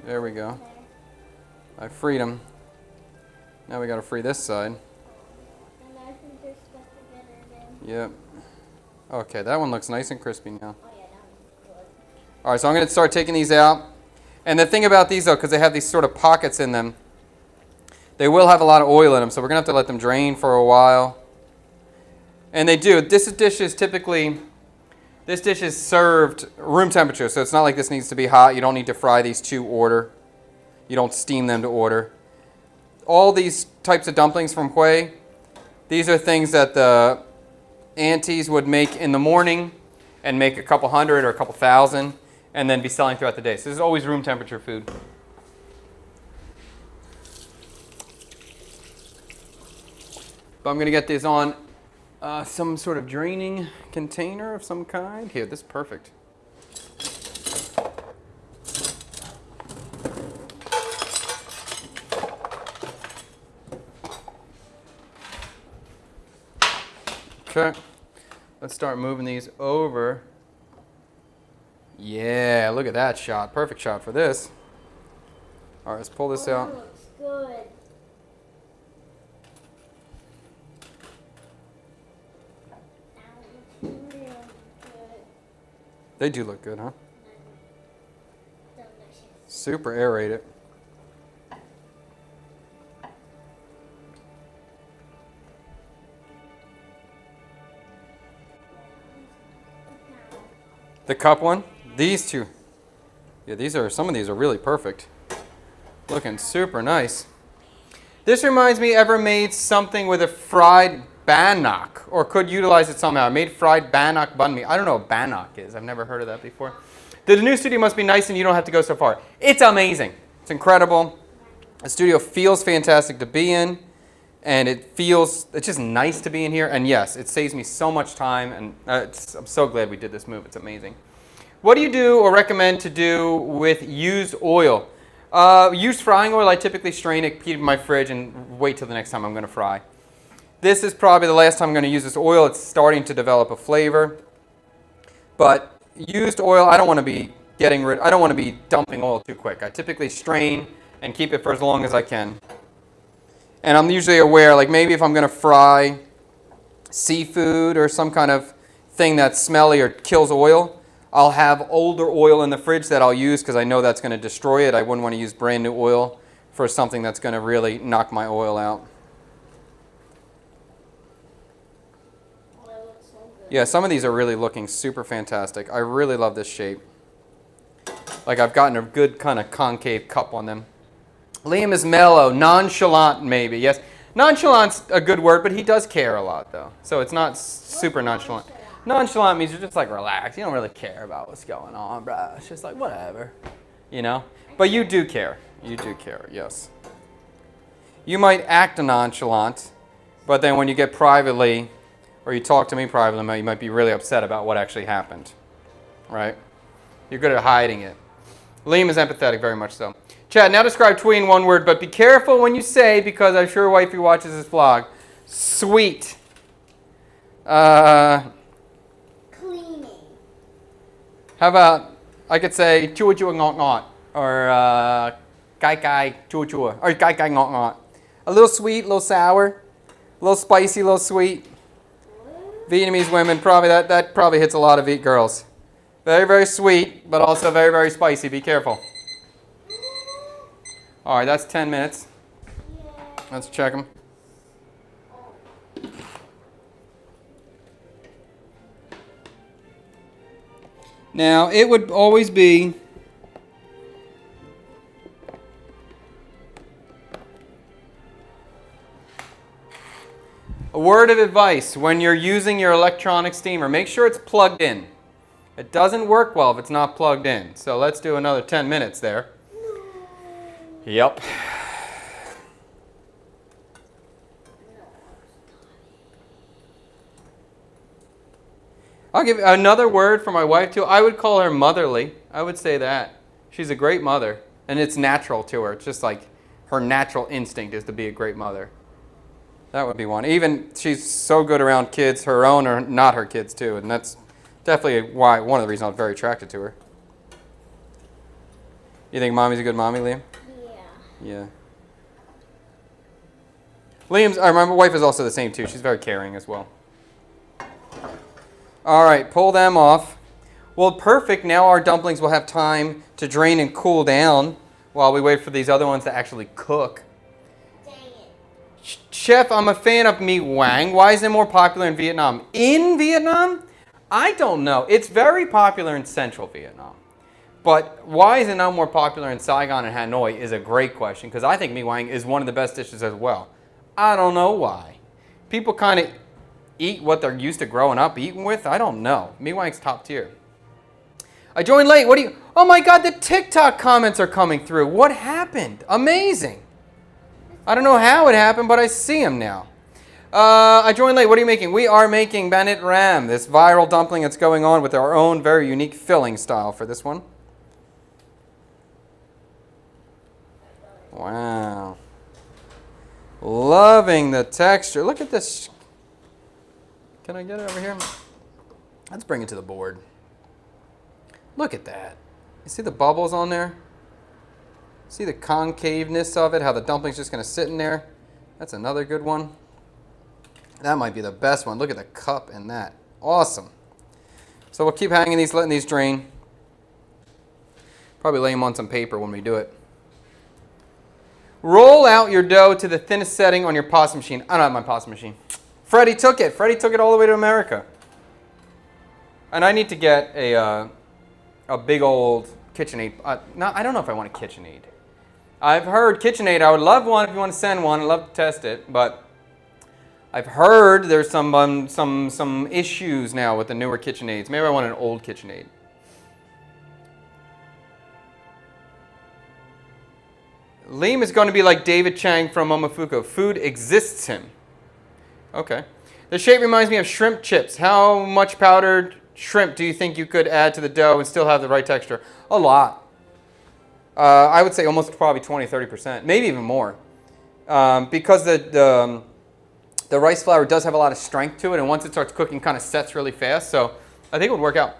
There we go. I freed him. Now we got to free this side.
And I think they're stuck together again.
Yep. Okay, that one looks nice and crispy now.
Oh yeah, that one's good.
All right, so I'm going to start taking these out. And the thing about these, though, because they have these sort of pockets in them, they will have a lot of oil in them, so we're going to have to let them drain for a while. And they do. This dish is served room temperature, so it's not like this needs to be hot. You don't need to fry these to order. You don't steam them to order. All these types of dumplings from Hue, these are things that the aunties would make in the morning and make a couple hundred or a couple thousand and then be selling throughout the day. So this is always room temperature food. But I'm going to get these on some sort of draining container of some kind. Here, this is perfect. Okay, let's start moving these over. Yeah, look at that shot. Perfect shot for this. All right, let's pull this out.
That looks good. That looks really good.
They do look good, huh?
Delicious.
Super aerated. The cup one? These two. Yeah, some of these are really perfect. Looking super nice. This reminds me, ever made something with a fried bannock, or could utilize it somehow. I made fried bannock banh mi. I don't know what bannock is. I've never heard of that before. The new studio must be nice and you don't have to go so far. It's amazing. It's incredible. The studio feels fantastic to be in, and it's just nice to be in here. And yes, it saves me so much time, and I'm so glad we did this move. It's amazing. What do you do or recommend to do with used oil? Used frying oil, I typically strain it, keep it in my fridge, and wait till the next time I'm going to fry. This is probably the last time I'm going to use this oil. It's starting to develop a flavor. But used oil, I don't want to be dumping oil too quick. I typically strain and keep it for as long as I can. And I'm usually aware, like maybe if I'm going to fry seafood or some kind of thing that's smelly or kills oil, I'll have older oil in the fridge that I'll use because I know that's going to destroy it. I wouldn't want to use brand new oil for something that's going to really knock my oil out.
Oh, that looks so good.
Yeah, some of these are really looking super fantastic. I really love this shape. Like I've gotten a good kind of concave cup on them. Liam is mellow, nonchalant maybe. Yes, nonchalant's a good word, but he does care a lot though. So it's not super nonchalant. Nonchalant means you're just like relaxed. You don't really care about what's going on, bruh. It's just like whatever, you know? But you do care. You do care, yes. You might act nonchalant, but then when you get privately, or you talk to me privately, you might be really upset about what actually happened, right? You're good at hiding it. Liam is empathetic, very much so. Chad, now describe Twee in one word, but be careful when you say, because I'm sure wifey watches this vlog, sweet.
Cleaning.
How about, I could say chua chua ngọt ngọt, or cay cay chua chua, or cay cay ngọt ngọt. A little sweet, a little sour, a little spicy, a little sweet. Vietnamese women, probably that probably hits a lot of girls. Very, very sweet, but also very, very spicy. Be careful. All right, that's 10 minutes. Let's check them. Now, it would always be a word of advice when you're using your electronic steamer. Make sure it's plugged in. It doesn't work well if it's not plugged in. So let's do another 10 minutes there. Yep. I'll give another word for my wife too. I would call her motherly. I would say that. She's a great mother, and it's natural to her. It's just like her natural instinct is to be a great mother. That would be one. Even she's so good around kids, her own or not her kids too, and that's definitely one of the reasons I was very attracted to her. You think mommy's a good mommy, Liam? Yeah. My wife is also the same too. She's very caring as well. All right, pull them off. Well, perfect. Now our dumplings will have time to drain and cool down while we wait for these other ones to actually cook.
Dang it.
Chef, I'm a fan of Mi Wang. Why is it more popular in Vietnam? In Vietnam? I don't know. It's very popular in central Vietnam. But why is it not more popular in Saigon and Hanoi is a great question, because I think Mi Wang is one of the best dishes as well. I don't know why. People kind of eat what they're used to growing up eating with. I don't know. Mi Wang's top tier. I joined late. Oh my God, the TikTok comments are coming through. What happened? Amazing. I don't know how it happened, but I see them now. I joined late. What are you making? We are making Banh Ram, this viral dumpling that's going on with our own very unique filling style for this one. Wow. Loving the texture. Look at this. Can I get it over here? Let's bring it to the board. Look at that. You see the bubbles on there? See the concaveness of it, how the dumpling's just going to sit in there? That's another good one. That might be the best one. Look at the cup in that. Awesome. So we'll keep hanging these, letting these drain. Probably lay them on some paper when we do it. Roll out your dough to the thinnest setting on your pasta machine. I don't have my pasta machine. Freddie took it. Freddie took it all the way to America. And I need to get a big old KitchenAid. No, I don't know if I want a KitchenAid. I've heard KitchenAid. I would love one if you want to send one. I'd love to test it. But I've heard there's some issues now with the newer KitchenAids. Maybe I want an old KitchenAid. Liam is going to be like David Chang from Momofuku. Food exists him. Okay. The shape reminds me of shrimp chips. How much powdered shrimp do you think you could add to the dough and still have the right texture? A lot. I would say almost probably 20-30%, maybe even more. Because the rice flour does have a lot of strength to it, and once it starts cooking, kind of sets really fast. So I think it would work out.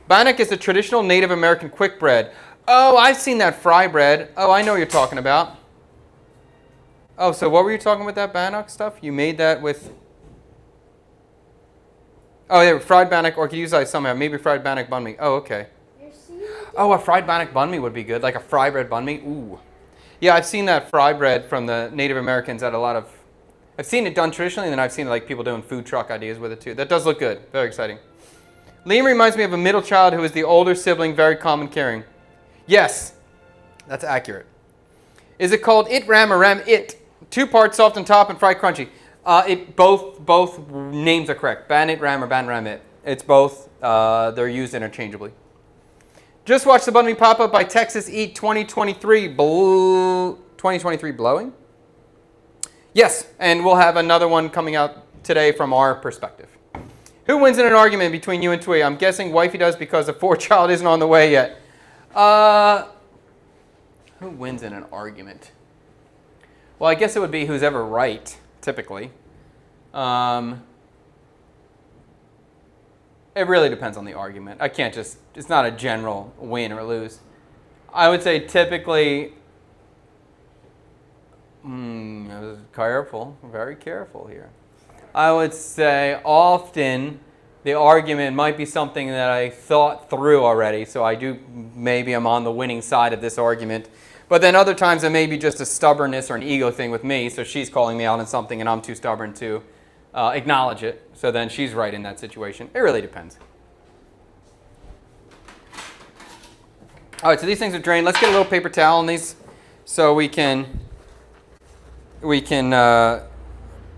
Bannock is the traditional Native American quick bread. Oh, I've seen that fry bread. Oh, I know what you're talking about. Oh, so what were you talking with that bannock stuff? You made that with... Oh, yeah, fried bannock, or could use that somehow. Maybe fried bannock banh mi. Oh, okay. Oh, a fried bannock banh mi would be good, like a fry bread banh mi. Ooh. Yeah, I've seen that fry bread from the Native Americans at a lot of... I've seen it done traditionally, and then I've seen like people doing food truck ideas with it too. That does look good. Very exciting. Liam reminds me of a middle child who is the older sibling, very calm and caring. Yes, that's accurate. Is it called it ram or ram it? 2 parts soft on top and fried crunchy. Both names are correct. Ban it ram or ban ram it. It's both. They're used interchangeably. Just watched the Banh Mi pop-up by Texas Eat 2023. 2023 blowing? Yes, and we'll have another one coming out today from our perspective. Who wins in an argument between you and Twee? I'm guessing wifey does because the 4th child isn't on the way yet. Who wins in an argument? Well, I guess it would be who's ever right, typically. It really depends on the argument. I can't just, it's not a general win or lose. I would say typically, careful, very careful here. I would say often the argument might be something that I thought through already, so maybe I'm on the winning side of this argument. But then other times it may be just a stubbornness or an ego thing with me, so she's calling me out on something and I'm too stubborn to acknowledge it. So then she's right in that situation. It really depends. All right, so these things are drained. Let's get a little paper towel on these so we can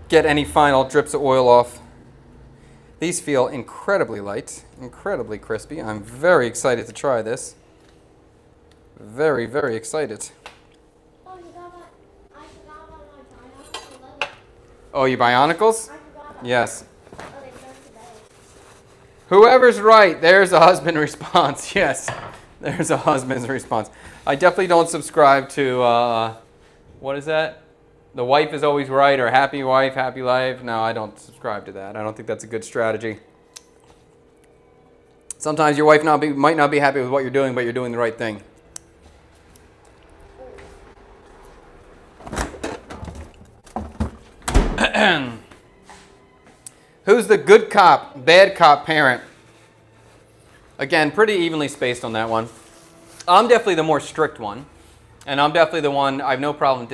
get any final drips of oil off. These feel incredibly light, incredibly crispy. I'm very excited to try this. Very, very excited.
Oh, I forgot about my pineapple.
Oh, you Bionicles?
I forgot about
Yes.
Oh, they started today.
Whoever's right, there's a husband response. Yes, there's a husband's response. I definitely don't subscribe to, what is that? The wife is always right, or happy wife, happy life. No, I don't subscribe to that. I don't think that's a good strategy. Sometimes your wife might not be happy with what you're doing, but you're doing the right thing. Who's the good cop, bad cop parent? Again, pretty evenly spaced on that one. I'm definitely the more strict one, and I'm definitely the one I have no problem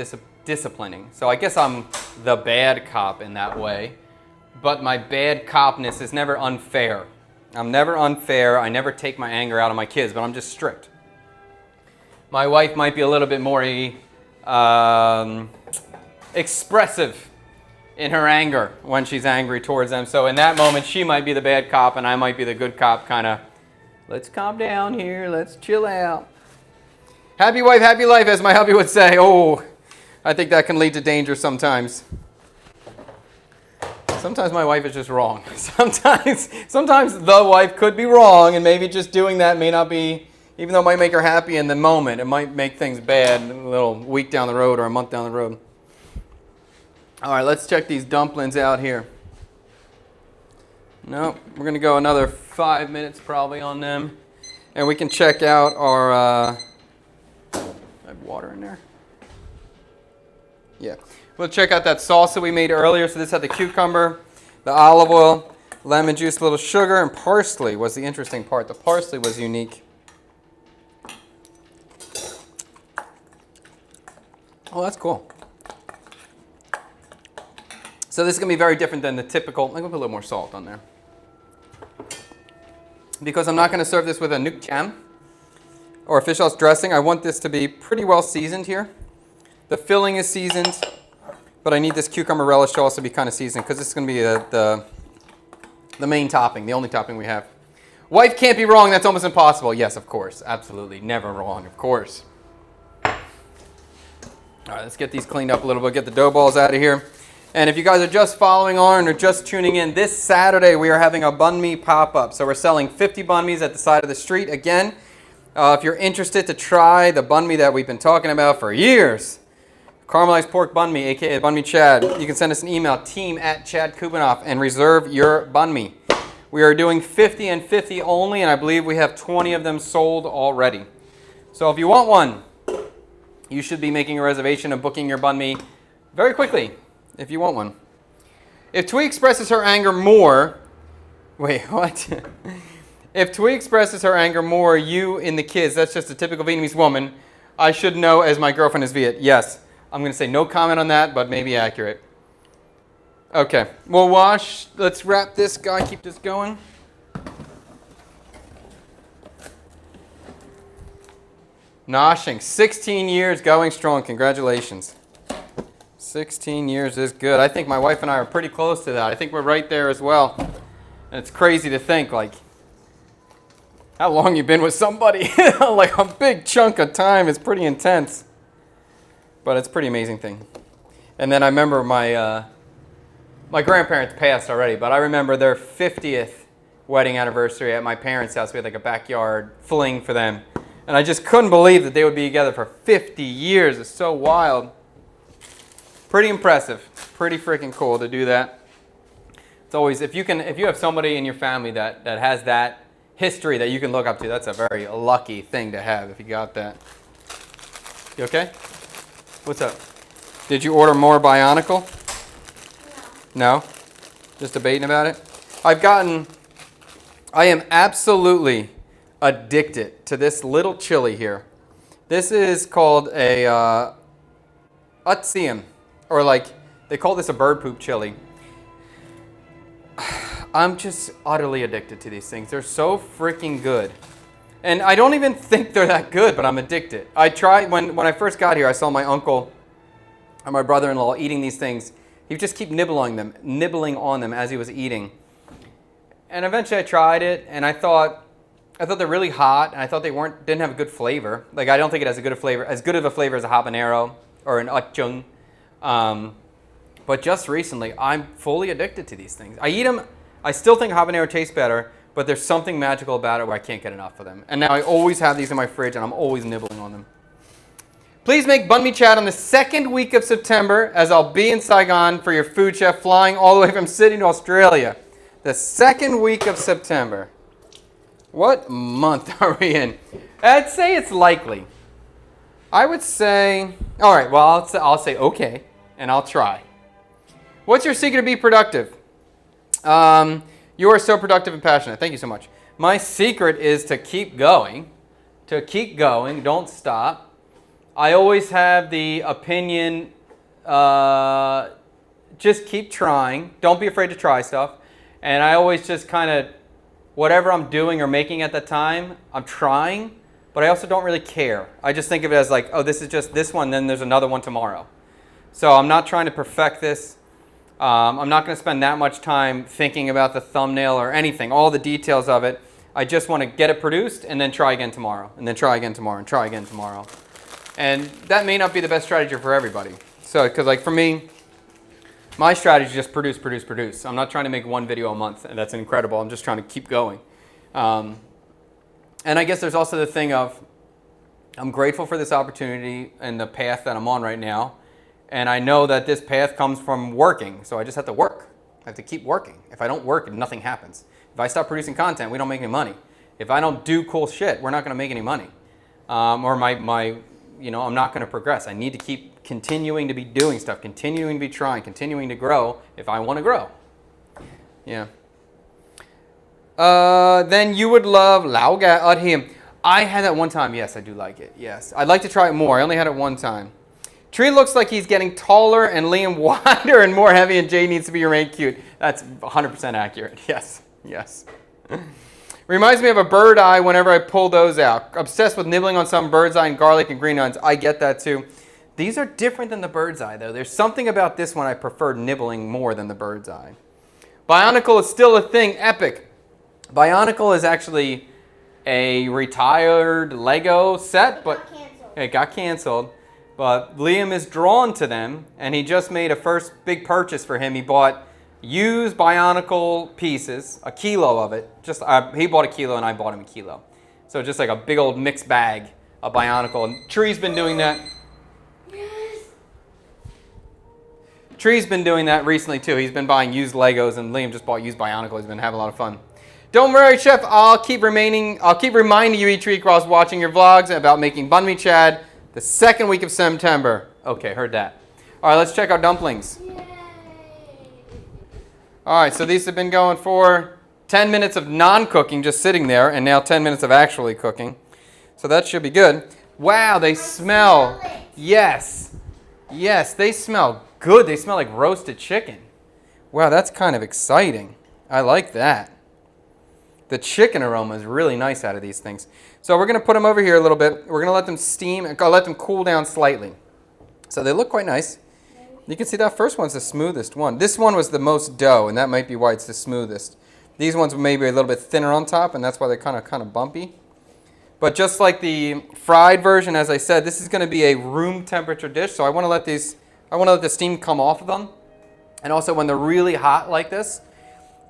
disciplining. So I guess I'm the bad cop in that way, but my bad copness is never unfair. I'm never unfair. I never take my anger out on my kids, but I'm just strict. My wife might be a little bit more expressive in her anger when she's angry towards them. So in that moment, she might be the bad cop and I might be the good cop, kind of, let's calm down here, let's chill out. Happy wife, happy life, as my hubby would say. Oh, I think that can lead to danger sometimes. Sometimes my wife is just wrong. Sometimes the wife could be wrong, and maybe just doing that may not be, even though it might make her happy in the moment, it might make things bad a little week down the road or a month down the road. All right, let's check these dumplings out here. No, we're going to go another 5 minutes probably on them. And we can check out our, I have water in there? Yeah. We'll check out that salsa we made earlier. So this had the cucumber, the olive oil, lemon juice, a little sugar, and parsley was the interesting part. The parsley was unique. Oh, that's cool. So this is going to be very different than the typical, I'm going to put a little more salt on there. Because I'm not going to serve this with a nuke jam or a fish sauce dressing. I want this to be pretty well seasoned here. The filling is seasoned, but I need this cucumber relish to also be kind of seasoned because this is going to be the main topping, the only topping we have. Wife can't be wrong. That's almost impossible. Yes, of course. Absolutely. Never wrong, of course. All right, let's get these cleaned up a little bit, get the dough balls out of here. And if you guys are just following on or just tuning in, this Saturday we are having a banh mi pop-up. So we're selling 50 banh mi's at the side of the street. Again, if you're interested to try the banh mi that we've been talking about for years, caramelized pork banh mi, aka Banh Mi Chad, you can send us an email, team@ChadKubanoff, and reserve your banh mi. We are doing 50 and 50 only, and I believe we have 20 of them sold already. So if you want one, you should be making a reservation and booking your banh mi very quickly. If you want one. If Twee expresses her anger more, wait, what? If Twee expresses her anger more, you and the kids, that's just a typical Vietnamese woman, I should know as my girlfriend is Viet. Yes, I'm going to say no comment on that, but maybe accurate. Okay, we'll wash. Let's wrap this guy, keep this going. Noshing, 16 years going strong. Congratulations. 16 years is good. I think my wife and I are pretty close to that. I think we're right there as well. And it's crazy to think, like, how long you've been with somebody. Like a big chunk of time is pretty intense. But it's a pretty amazing thing. And then I remember my grandparents passed already, but I remember their 50th wedding anniversary at my parents' house. We had like a backyard fling for them. And I just couldn't believe that they would be together for 50 years. It's so wild. Pretty impressive. Pretty freaking cool to do that. It's always, if you have somebody in your family that has that history that you can look up to, that's a very lucky thing to have if you got that. You okay? What's up? Did you order more Bionicle? No. No? Just debating about it? I am absolutely addicted to this little chili here. This is called a Utsium. Or like, they call this a bird poop chili. I'm just utterly addicted to these things. They're so freaking good. And I don't even think they're that good, but I'm addicted. I tried, when I first got here, I saw my uncle and my brother-in-law eating these things. He would just keep nibbling on them as he was eating. And eventually I tried it, and I thought they're really hot, and I thought they didn't have a good flavor. Like, I don't think it has as good of a flavor as a habanero or an utjung. But just recently, I'm fully addicted to these things. I eat them. I still think habanero tastes better, but there's something magical about it where I can't get enough of them. And now I always have these in my fridge, and I'm always nibbling on them. Please make Banh Mi Chat on the second week of September, as I'll be in Saigon for your food chef, flying all the way from Sydney to Australia. The second week of September. What month are we in? I'd say it's likely. I would say, all right, well, I'll say okay, and I'll try. What's your secret to be productive? You are so productive and passionate. Thank you so much. My secret is to keep going. Don't stop. I always have the opinion, just keep trying. Don't be afraid to try stuff. And I always just kind of, whatever I'm doing or making at the time, I'm trying. But I also don't really care. I just think of it as like, oh, this is just this one, then there's another one tomorrow. So I'm not trying to perfect this. I'm not going to spend that much time thinking about the thumbnail or anything, all the details of it. I just want to get it produced and then try again tomorrow, and then try again tomorrow, and try again tomorrow. And that may not be the best strategy for everybody. So, because like for me, My strategy is just produce, produce, produce. I'm not trying to make one video a month, and that's incredible. I'm just trying to keep going. And I guess there's also the thing of I'm grateful for this opportunity and the path that I'm on right now. And I know that this path comes from working, so I just have to work. I have to keep working. If I don't work, nothing happens. If I stop producing content, we don't make any money. If I don't do cool shit, we're not going to make any money. Or I'm not going to progress. I need to keep continuing to be doing stuff, continuing to be trying, continuing to grow if I want to grow. Yeah. Then you would love Lao Ga Ud Him. I had that one time. Yes, I do like it. Yes. I'd like to try it more. I only had it one time. Tree looks like he's getting taller and Liam wider and more heavy, and Jay needs to be remain cute. That's 100% accurate. Yes. Yes. Reminds me of a bird eye whenever I pull those out. Obsessed with nibbling on some bird's eye and garlic and green onions. I get that too. These are different than the bird's eye though. There's something about this one I prefer nibbling more than the bird's eye. Bionicle is still a thing. Epic. Bionicle is actually a retired Lego set, but it got canceled. But Liam is drawn to them, and he just made a first big purchase for him. He bought used Bionicle pieces, a kilo of it. He bought a kilo, and I bought him a kilo. So just like a big old mixed bag of Bionicle. And Tree's been doing that. Tree's been doing that recently too. He's been buying used Legos, and Liam just bought used Bionicle. He's been having a lot of fun. Don't worry, Chef. I'll keep reminding you each week while watching your vlogs about making banh mi chad the second week of September. Okay, heard that. All right, let's check our dumplings.
Yay.
All right, so these have been going for 10 minutes of non-cooking, just sitting there, and now 10 minutes of actually cooking. So that should be good. Wow, they smell. Yes. Yes, they smell good. They smell like roasted chicken. Wow, that's kind of exciting. I like that. The chicken aroma is really nice out of these things. So we're going to put them over here a little bit. We're going to let them steam and let them cool down slightly. So they look quite nice. You can see that first one's the smoothest one. This one was the most dough, and that might be why it's the smoothest. These ones may be a little bit thinner on top, and that's why they're kind of bumpy. But just like the fried version, as I said, this is going to be a room temperature dish. So I want to let the steam come off of them. And also when they're really hot like this,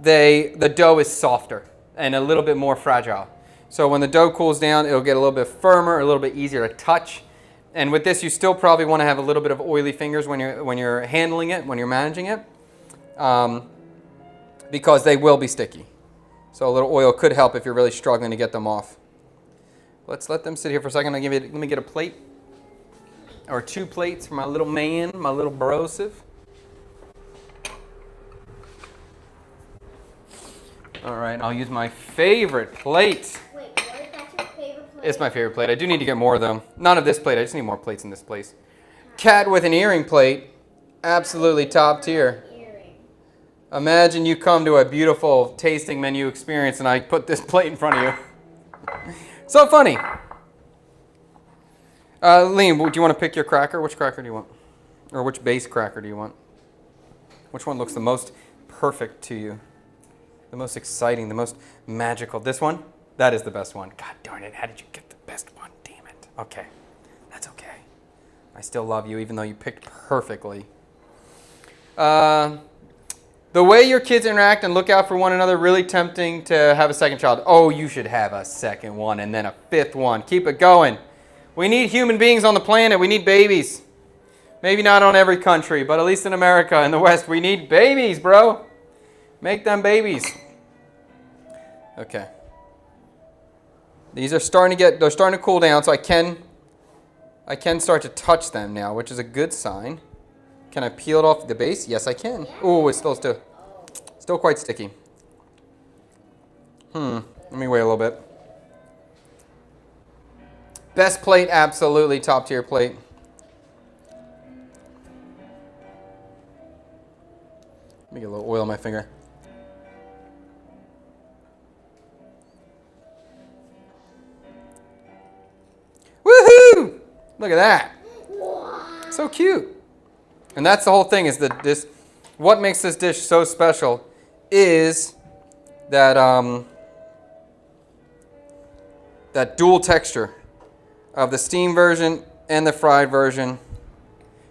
the dough is softer and a little bit more fragile. So when the dough cools down, it'll get a little bit firmer, a little bit easier to touch. And with this, you still probably want to have a little bit of oily fingers when you're handling it, when you're managing it, because they will be sticky. So a little oil could help if you're really struggling to get them off. Let's let them sit here for a second. Let me get a plate or 2 plates for my little man, my little brosive. All right, I'll use my favorite plate.
Wait, what? That's your favorite plate?
It's my favorite plate. I do need to get more though. None of this plate. I just need more plates in this place. Cat with an earring plate. Absolutely top tier. Imagine you come to a beautiful tasting menu experience and I put this plate in front of you. So funny. Liam, do you want to pick your cracker? Which cracker do you want? Or which base cracker do you want? Which one looks the most perfect to you? The most exciting, the most magical. This one? That is the best one. God darn it. How did you get the best one? Damn it. Okay. That's okay. I still love you even though you picked perfectly. The way your kids interact and look out for one another, really tempting to have a second child. Oh, you should have a second one and then a 5th one. Keep it going. We need human beings on the planet. We need babies. Maybe not on every country, but at least in America, in the West, we need babies, bro. Make them babies. Okay. These are they're starting to cool down, so I can start to touch them now, which is a good sign. Can I peel it off the base? Yes, I can. Oh, it's still quite sticky. Let me wait a little bit. Best plate, absolutely top tier plate. Let me get a little oil on my finger. Woohoo! Look at that. So cute. And that's the whole thing is that what makes this dish so special is that that dual texture of the steamed version and the fried version.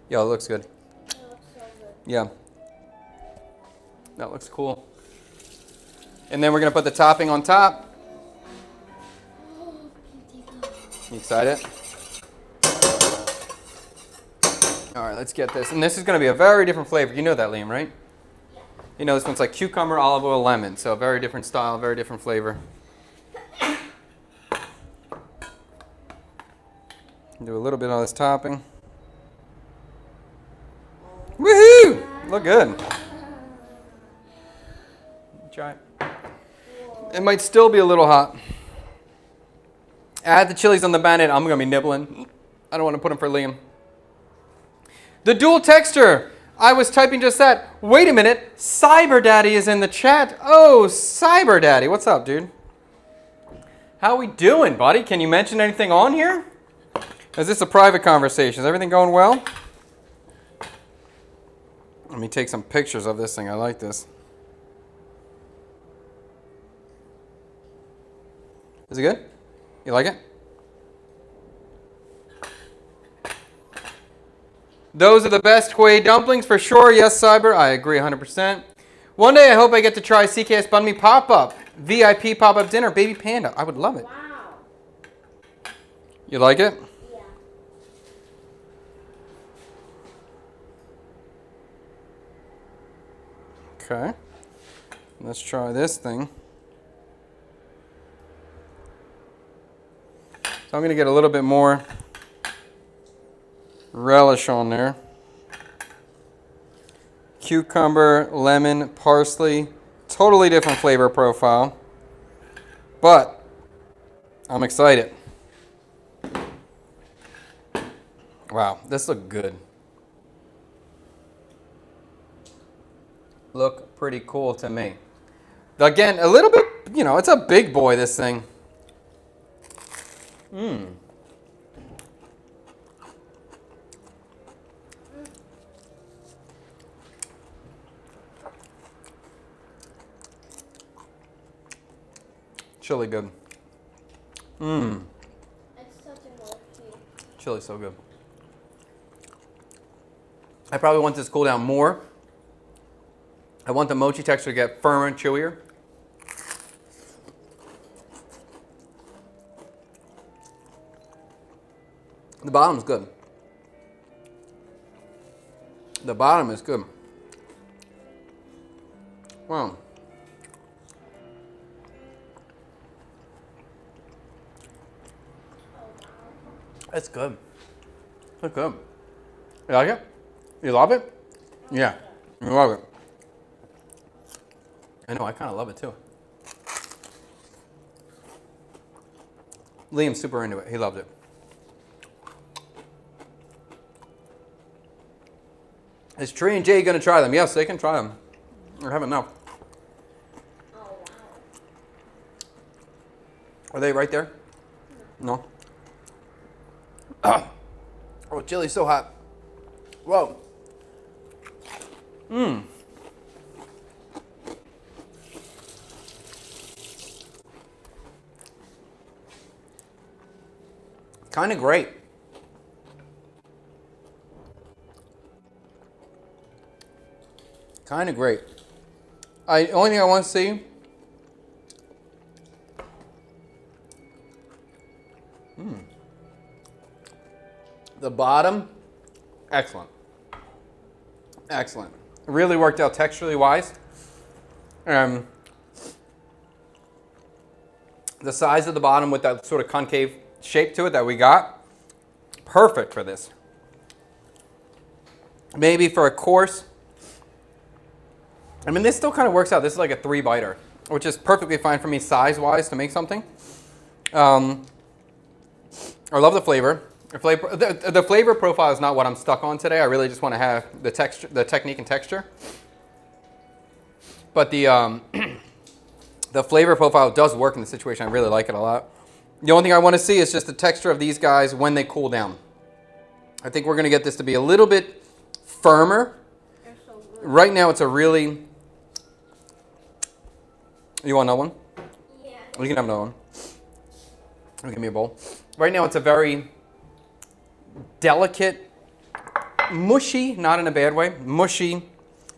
Yo, it looks good.
It looks so good.
Yeah. That looks cool. And then we're going to put the topping on top. You excited? All right, let's get this. And this is going to be a very different flavor. You know that, Liam, right? You know, this one's like cucumber, olive oil, lemon. So a very different style, very different flavor. Do a little bit on this topping. Woohoo! Look good. Try it. It might still be a little hot. Add the chilies on the band-aid. I'm going to be nibbling. I don't want to put them for Liam. The dual texture. I was typing just that. Wait a minute. Cyber Daddy is in the chat. Oh, Cyber Daddy. What's up, dude? How we doing, buddy? Can you mention anything on here? Is this a private conversation? Is everything going well? Let me take some pictures of this thing. I like this. Is it good? You like it? Those are the best Kuwait dumplings for sure. Yes, Cyber. I agree 100%. One day I hope I get to try CKS Banh Mi pop-up. VIP pop-up dinner. Baby Panda. I would love it.
Wow.
You like it?
Yeah.
Okay. Let's try this thing. So I'm going to get a little bit more relish on there. Cucumber, lemon, parsley. Totally different flavor profile. But I'm excited. Wow, this looks good. Look pretty cool to me. Again, a little bit, you know, it's a big boy, this thing. Mmm. Chili good. Mmm.
It's such a mochi.
Chili's so good. I probably want this to cool down more. I want the mochi texture to get firmer and chewier. The bottom's good. The bottom is good. Wow. It's good. It's good. You like it? You love it? Yeah, you love it. I know, I kind of love it too. Liam's super into it. He loved it. Is Tree and Jay going to try them? Yes, they can try them. I have enough.
Oh, wow.
Are they right there? No? Oh, chili's so hot. Whoa. Mmm. Kind of great. Kind of great. Only thing I want to see. The bottom, excellent. Excellent. Really worked out texturally wise. The size of the bottom with that sort of concave shape to it that we got, perfect for this. Maybe for a course. I mean, this still kind of works out. This is like a 3-biter, which is perfectly fine for me size-wise to make something. I love the flavor. The flavor profile is not what I'm stuck on today. I really just want to have the texture, the technique and texture. But the the flavor profile does work in the situation. I really like it a lot. The only thing I want to see is just the texture of these guys when they cool down. I think we're going to get this to be a little bit firmer.
They're so good.
Right now it's a really... You want another one?
Yeah.
You can have another one. Give me a bowl. Right now it's a very delicate, mushy, not in a bad way, mushy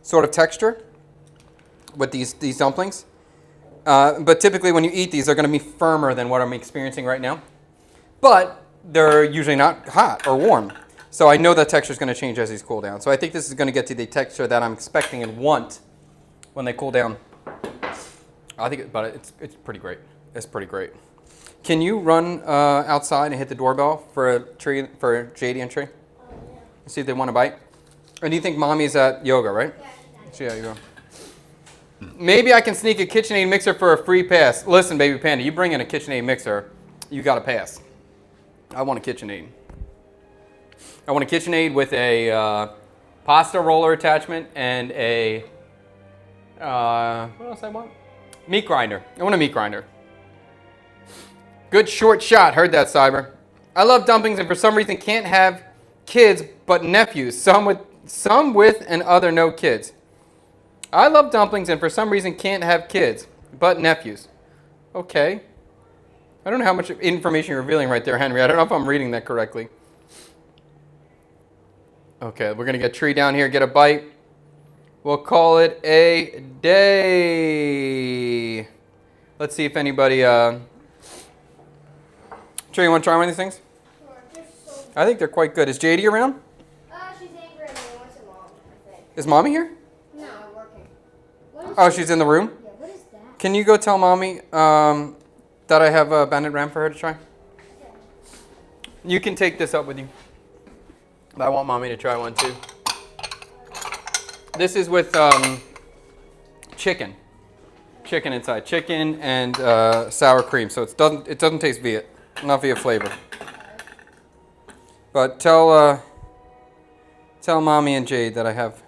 sort of texture. with these dumplings. But typically when you eat these, they're going to be firmer than what I'm experiencing right now. But they're usually not hot or warm. So I know that texture is going to change as these cool down. So I think this is going to get to the texture that I'm expecting and want when they cool down. I think, but it's pretty great. It's pretty great. Can you run outside and hit the doorbell for JD and Tree?
Yeah.
See if they want a bite. And do you think mommy's at yoga, right?
Yeah.
Yeah, you go. Maybe I can sneak a KitchenAid mixer for a free pass. Listen, baby panda, you bring in a KitchenAid mixer, you got a pass. I want a KitchenAid. I want a KitchenAid with a pasta roller attachment and a what else I want? Meat grinder. I want a meat grinder. Good short shot. Heard that, Cyber. I love dumplings and for some reason can't have kids but nephews. Some with and other no kids. I love dumplings and for some reason can't have kids but nephews. Okay. I don't know how much information you're revealing right there, Henry. I don't know if I'm reading that correctly. Okay, we're going to get Tree down here, get a bite. We'll call it a day. Let's see if anybody... Tree, you want to try one of these things?
Sure, they're so
I think they're quite good. Is JD around?
she's angry at me. What's her mom, I think.
Is Mommy here?
No, I'm working. What is
Oh,
she-
she's in the room?
Yeah, what is that?
Can you go tell Mommy that I have a banded ram for her to try?
Okay.
You can take this up with you. I want Mommy to try one too. This is with chicken. Chicken inside. Chicken and sour cream. So it doesn't taste Viet. Not Viet flavor. But tell Mommy and Jade that I have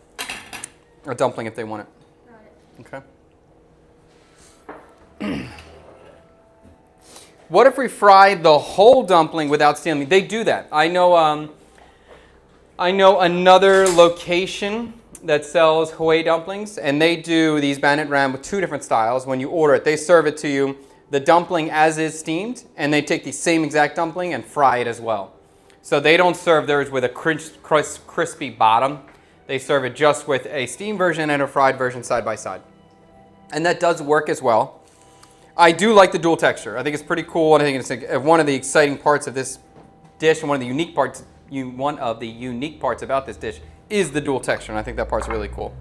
a dumpling if they want it.
Got it.
Okay. What if we fried the whole dumpling without steaming? They do that. I know another location that sells Hawaii dumplings, and they do these bandit ram with two different styles. When you order it, they serve it to you, the dumpling as is steamed, and they take the same exact dumpling and fry it as well. So they don't serve theirs with a crispy bottom. They serve it just with a steamed version and a fried version side by side. And that does work as well. I do like the dual texture. I think it's pretty cool, and I think it's one of the exciting parts of this dish, and one of the unique parts about this dish is the dual texture, and I think that part's really cool.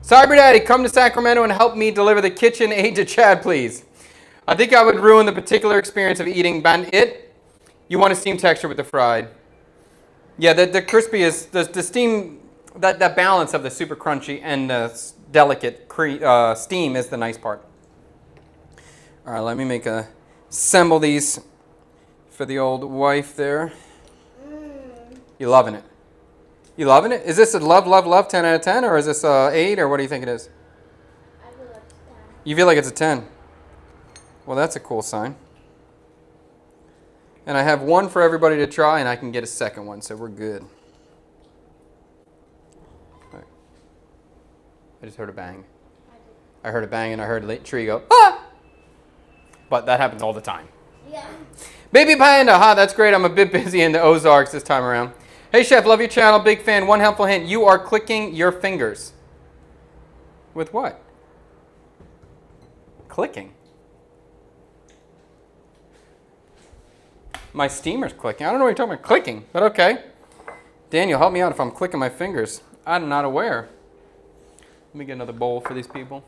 Cyber Daddy, come to Sacramento and help me deliver the KitchenAid to Chad, please. I think I would ruin the particular experience of eating it. You want a steam texture with the fried. Yeah, the crispy is, the steam, that balance of the super crunchy and the delicate steam is the nice part. All right, let me assemble these for the old wife there. You loving it? You loving it? Is this a love, 10 out of 10, or is this a 8, or what do you think it is?
I feel like it's 10.
You feel like it's a 10? Well, that's a cool sign. And I have one for everybody to try, and I can get a second one, so we're good. Right. I just heard a bang. I heard a bang, and I heard a tree go, ah! But that happens all the time.
Yeah.
Baby Panda, that's great. I'm a bit busy in the Ozarks this time around. Hey, Chef, love your channel. Big fan. One helpful hint. You are clicking your fingers. With what? Clicking. My steamer's clicking. I don't know what you're talking about. Clicking, but okay. Daniel, help me out if I'm clicking my fingers. I'm not aware. Let me get another bowl for these people.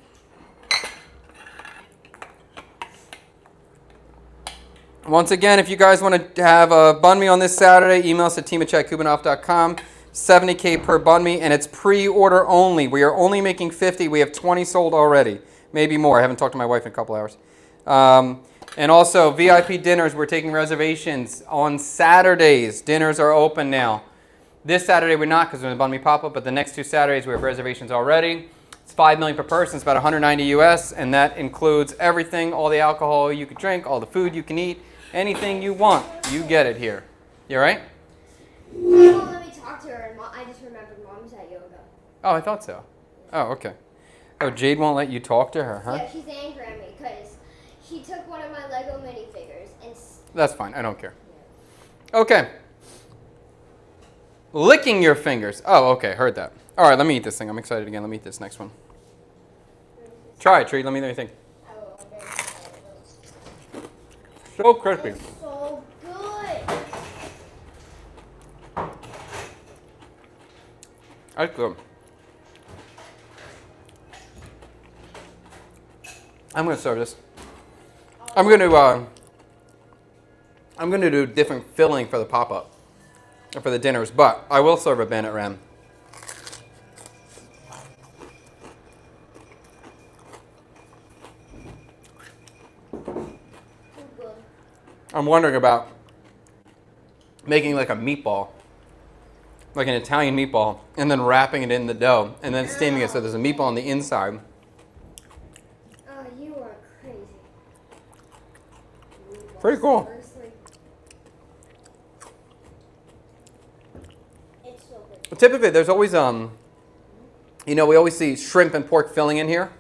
Once again, if you guys want to have a banh mi on this Saturday, email us at team@chadkubanoff.com. $70K per banh mi, and it's pre-order only. We are only making 50. We have 20 sold already. Maybe more. I haven't talked to my wife in a couple hours. And also, VIP dinners. We're taking reservations on Saturdays. Dinners are open now. This Saturday we're not because we're in the banh mi pop-up, but the next two Saturdays we have reservations already. It's $5 million per person. It's about $190 US, and that includes everything, all the alcohol you can drink, all the food you can eat. Anything you want, you get it here. You all right?
Mom won't let me talk to her, and I just remembered Mom's at yoga.
Oh, I thought so. Oh, okay. Oh, Jade won't let you talk to her, huh?
Yeah, she's angry at me because she took one of my Lego minifigures and...
That's fine. I don't care. Okay. Licking your fingers. Oh, okay. Heard that. All right, let me eat this thing. I'm excited again. Let me eat this next one. Try it, Tree. Let me know what you think.
I will. I'm very excited.
So crispy.
It's so good.
That's good. I'm gonna serve this. I'm gonna do different filling for the pop-up, for the dinners, but I will serve a Bandit Ram.
Too good.
I'm wondering about making like a meatball, like an Italian meatball, and then wrapping it in the dough, and then steaming it so there's a meatball on the inside.
Oh, you are crazy.
Pretty cool.
Seriously. It's so good.
Typically, there's always we always see shrimp and pork filling in here.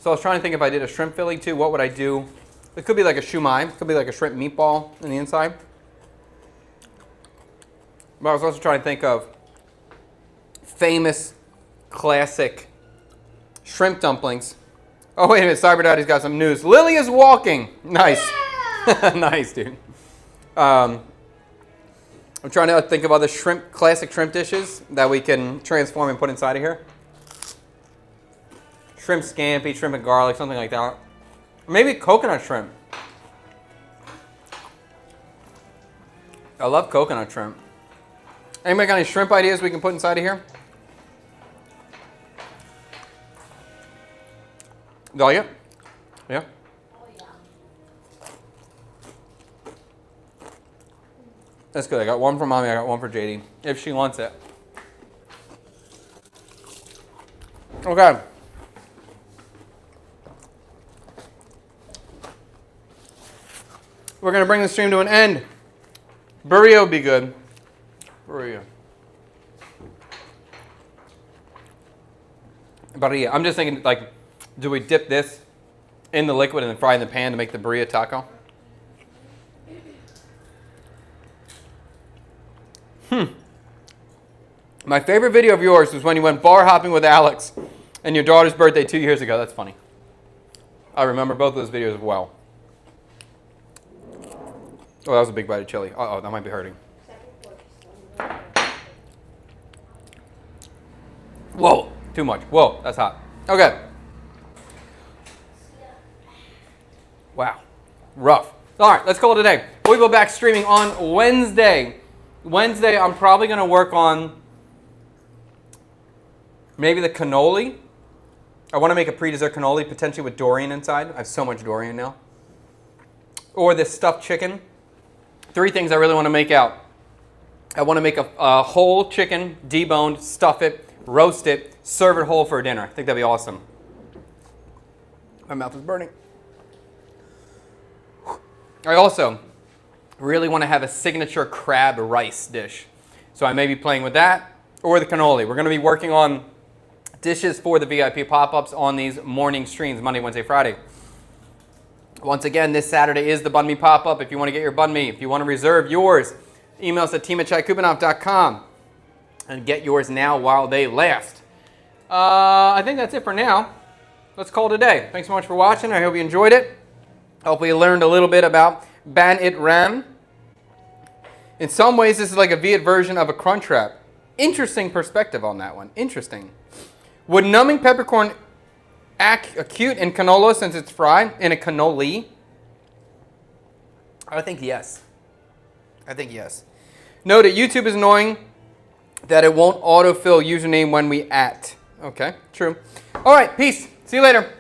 So I was trying to think if I did a shrimp filling too, what would I do? It could be like a shumai, it could be like a shrimp meatball on the inside. But I was also trying to think of famous, classic shrimp dumplings. Oh, wait a minute, Cyber Daddy's got some news. Lily is walking. Nice.
Yeah!
Nice, dude. I'm trying to think of other classic shrimp dishes that we can transform and put inside of here. Shrimp scampi, shrimp and garlic, something like that. Maybe coconut shrimp. I love coconut shrimp. Anybody got any shrimp ideas we can put inside of here? Dahlia? Yeah?
Oh, yeah.
That's good. I got one for Mommy, I got one for JD, if she wants it. Okay. We're going to bring the stream to an end. Burrito would be good. Burrito. Burrito. I'm just thinking, like, do we dip this in the liquid and then fry in the pan to make the burrito taco? My favorite video of yours was when you went bar hopping with Alex and your daughter's birthday 2 years ago. That's funny. I remember both of those videos well. Oh, that was a big bite of chili. Uh-oh, that might be hurting. Whoa, too much. Whoa, that's hot. Okay. Wow, rough. All right, let's call it a day. We'll go back streaming on Wednesday. Wednesday, I'm probably going to work on maybe the cannoli. I want to make a pre-dessert cannoli, potentially with durian inside. I have so much durian now. Or this stuffed chicken. 3 things I really want to make out. I want to make a whole chicken, deboned, stuff it, roast it, serve it whole for dinner. I think that'd be awesome. My mouth is burning. I also really want to have a signature crab rice dish. So I may be playing with that or the cannoli. We're going to be working on dishes for the VIP pop-ups on these morning streams, Monday, Wednesday, Friday. Once again, this Saturday is the Banh Mi pop-up. If you want to get your Banh Mi, if you want to reserve yours, email us at team@chaiKubanov.com and get yours now while they last. I think that's it for now. Let's call it a day. Thanks so much for watching. I hope you enjoyed it. Hopefully you learned a little bit about Bandit Ram. In some ways, this is like a Viet version of a Crunchwrap. Interesting perspective on that one. Interesting. Would numbing peppercorn acute in canola since it's fried in a cannoli? I think yes. I think yes. Note that YouTube is annoying that it won't autofill username when we at. Okay, true. All right, peace. See you later.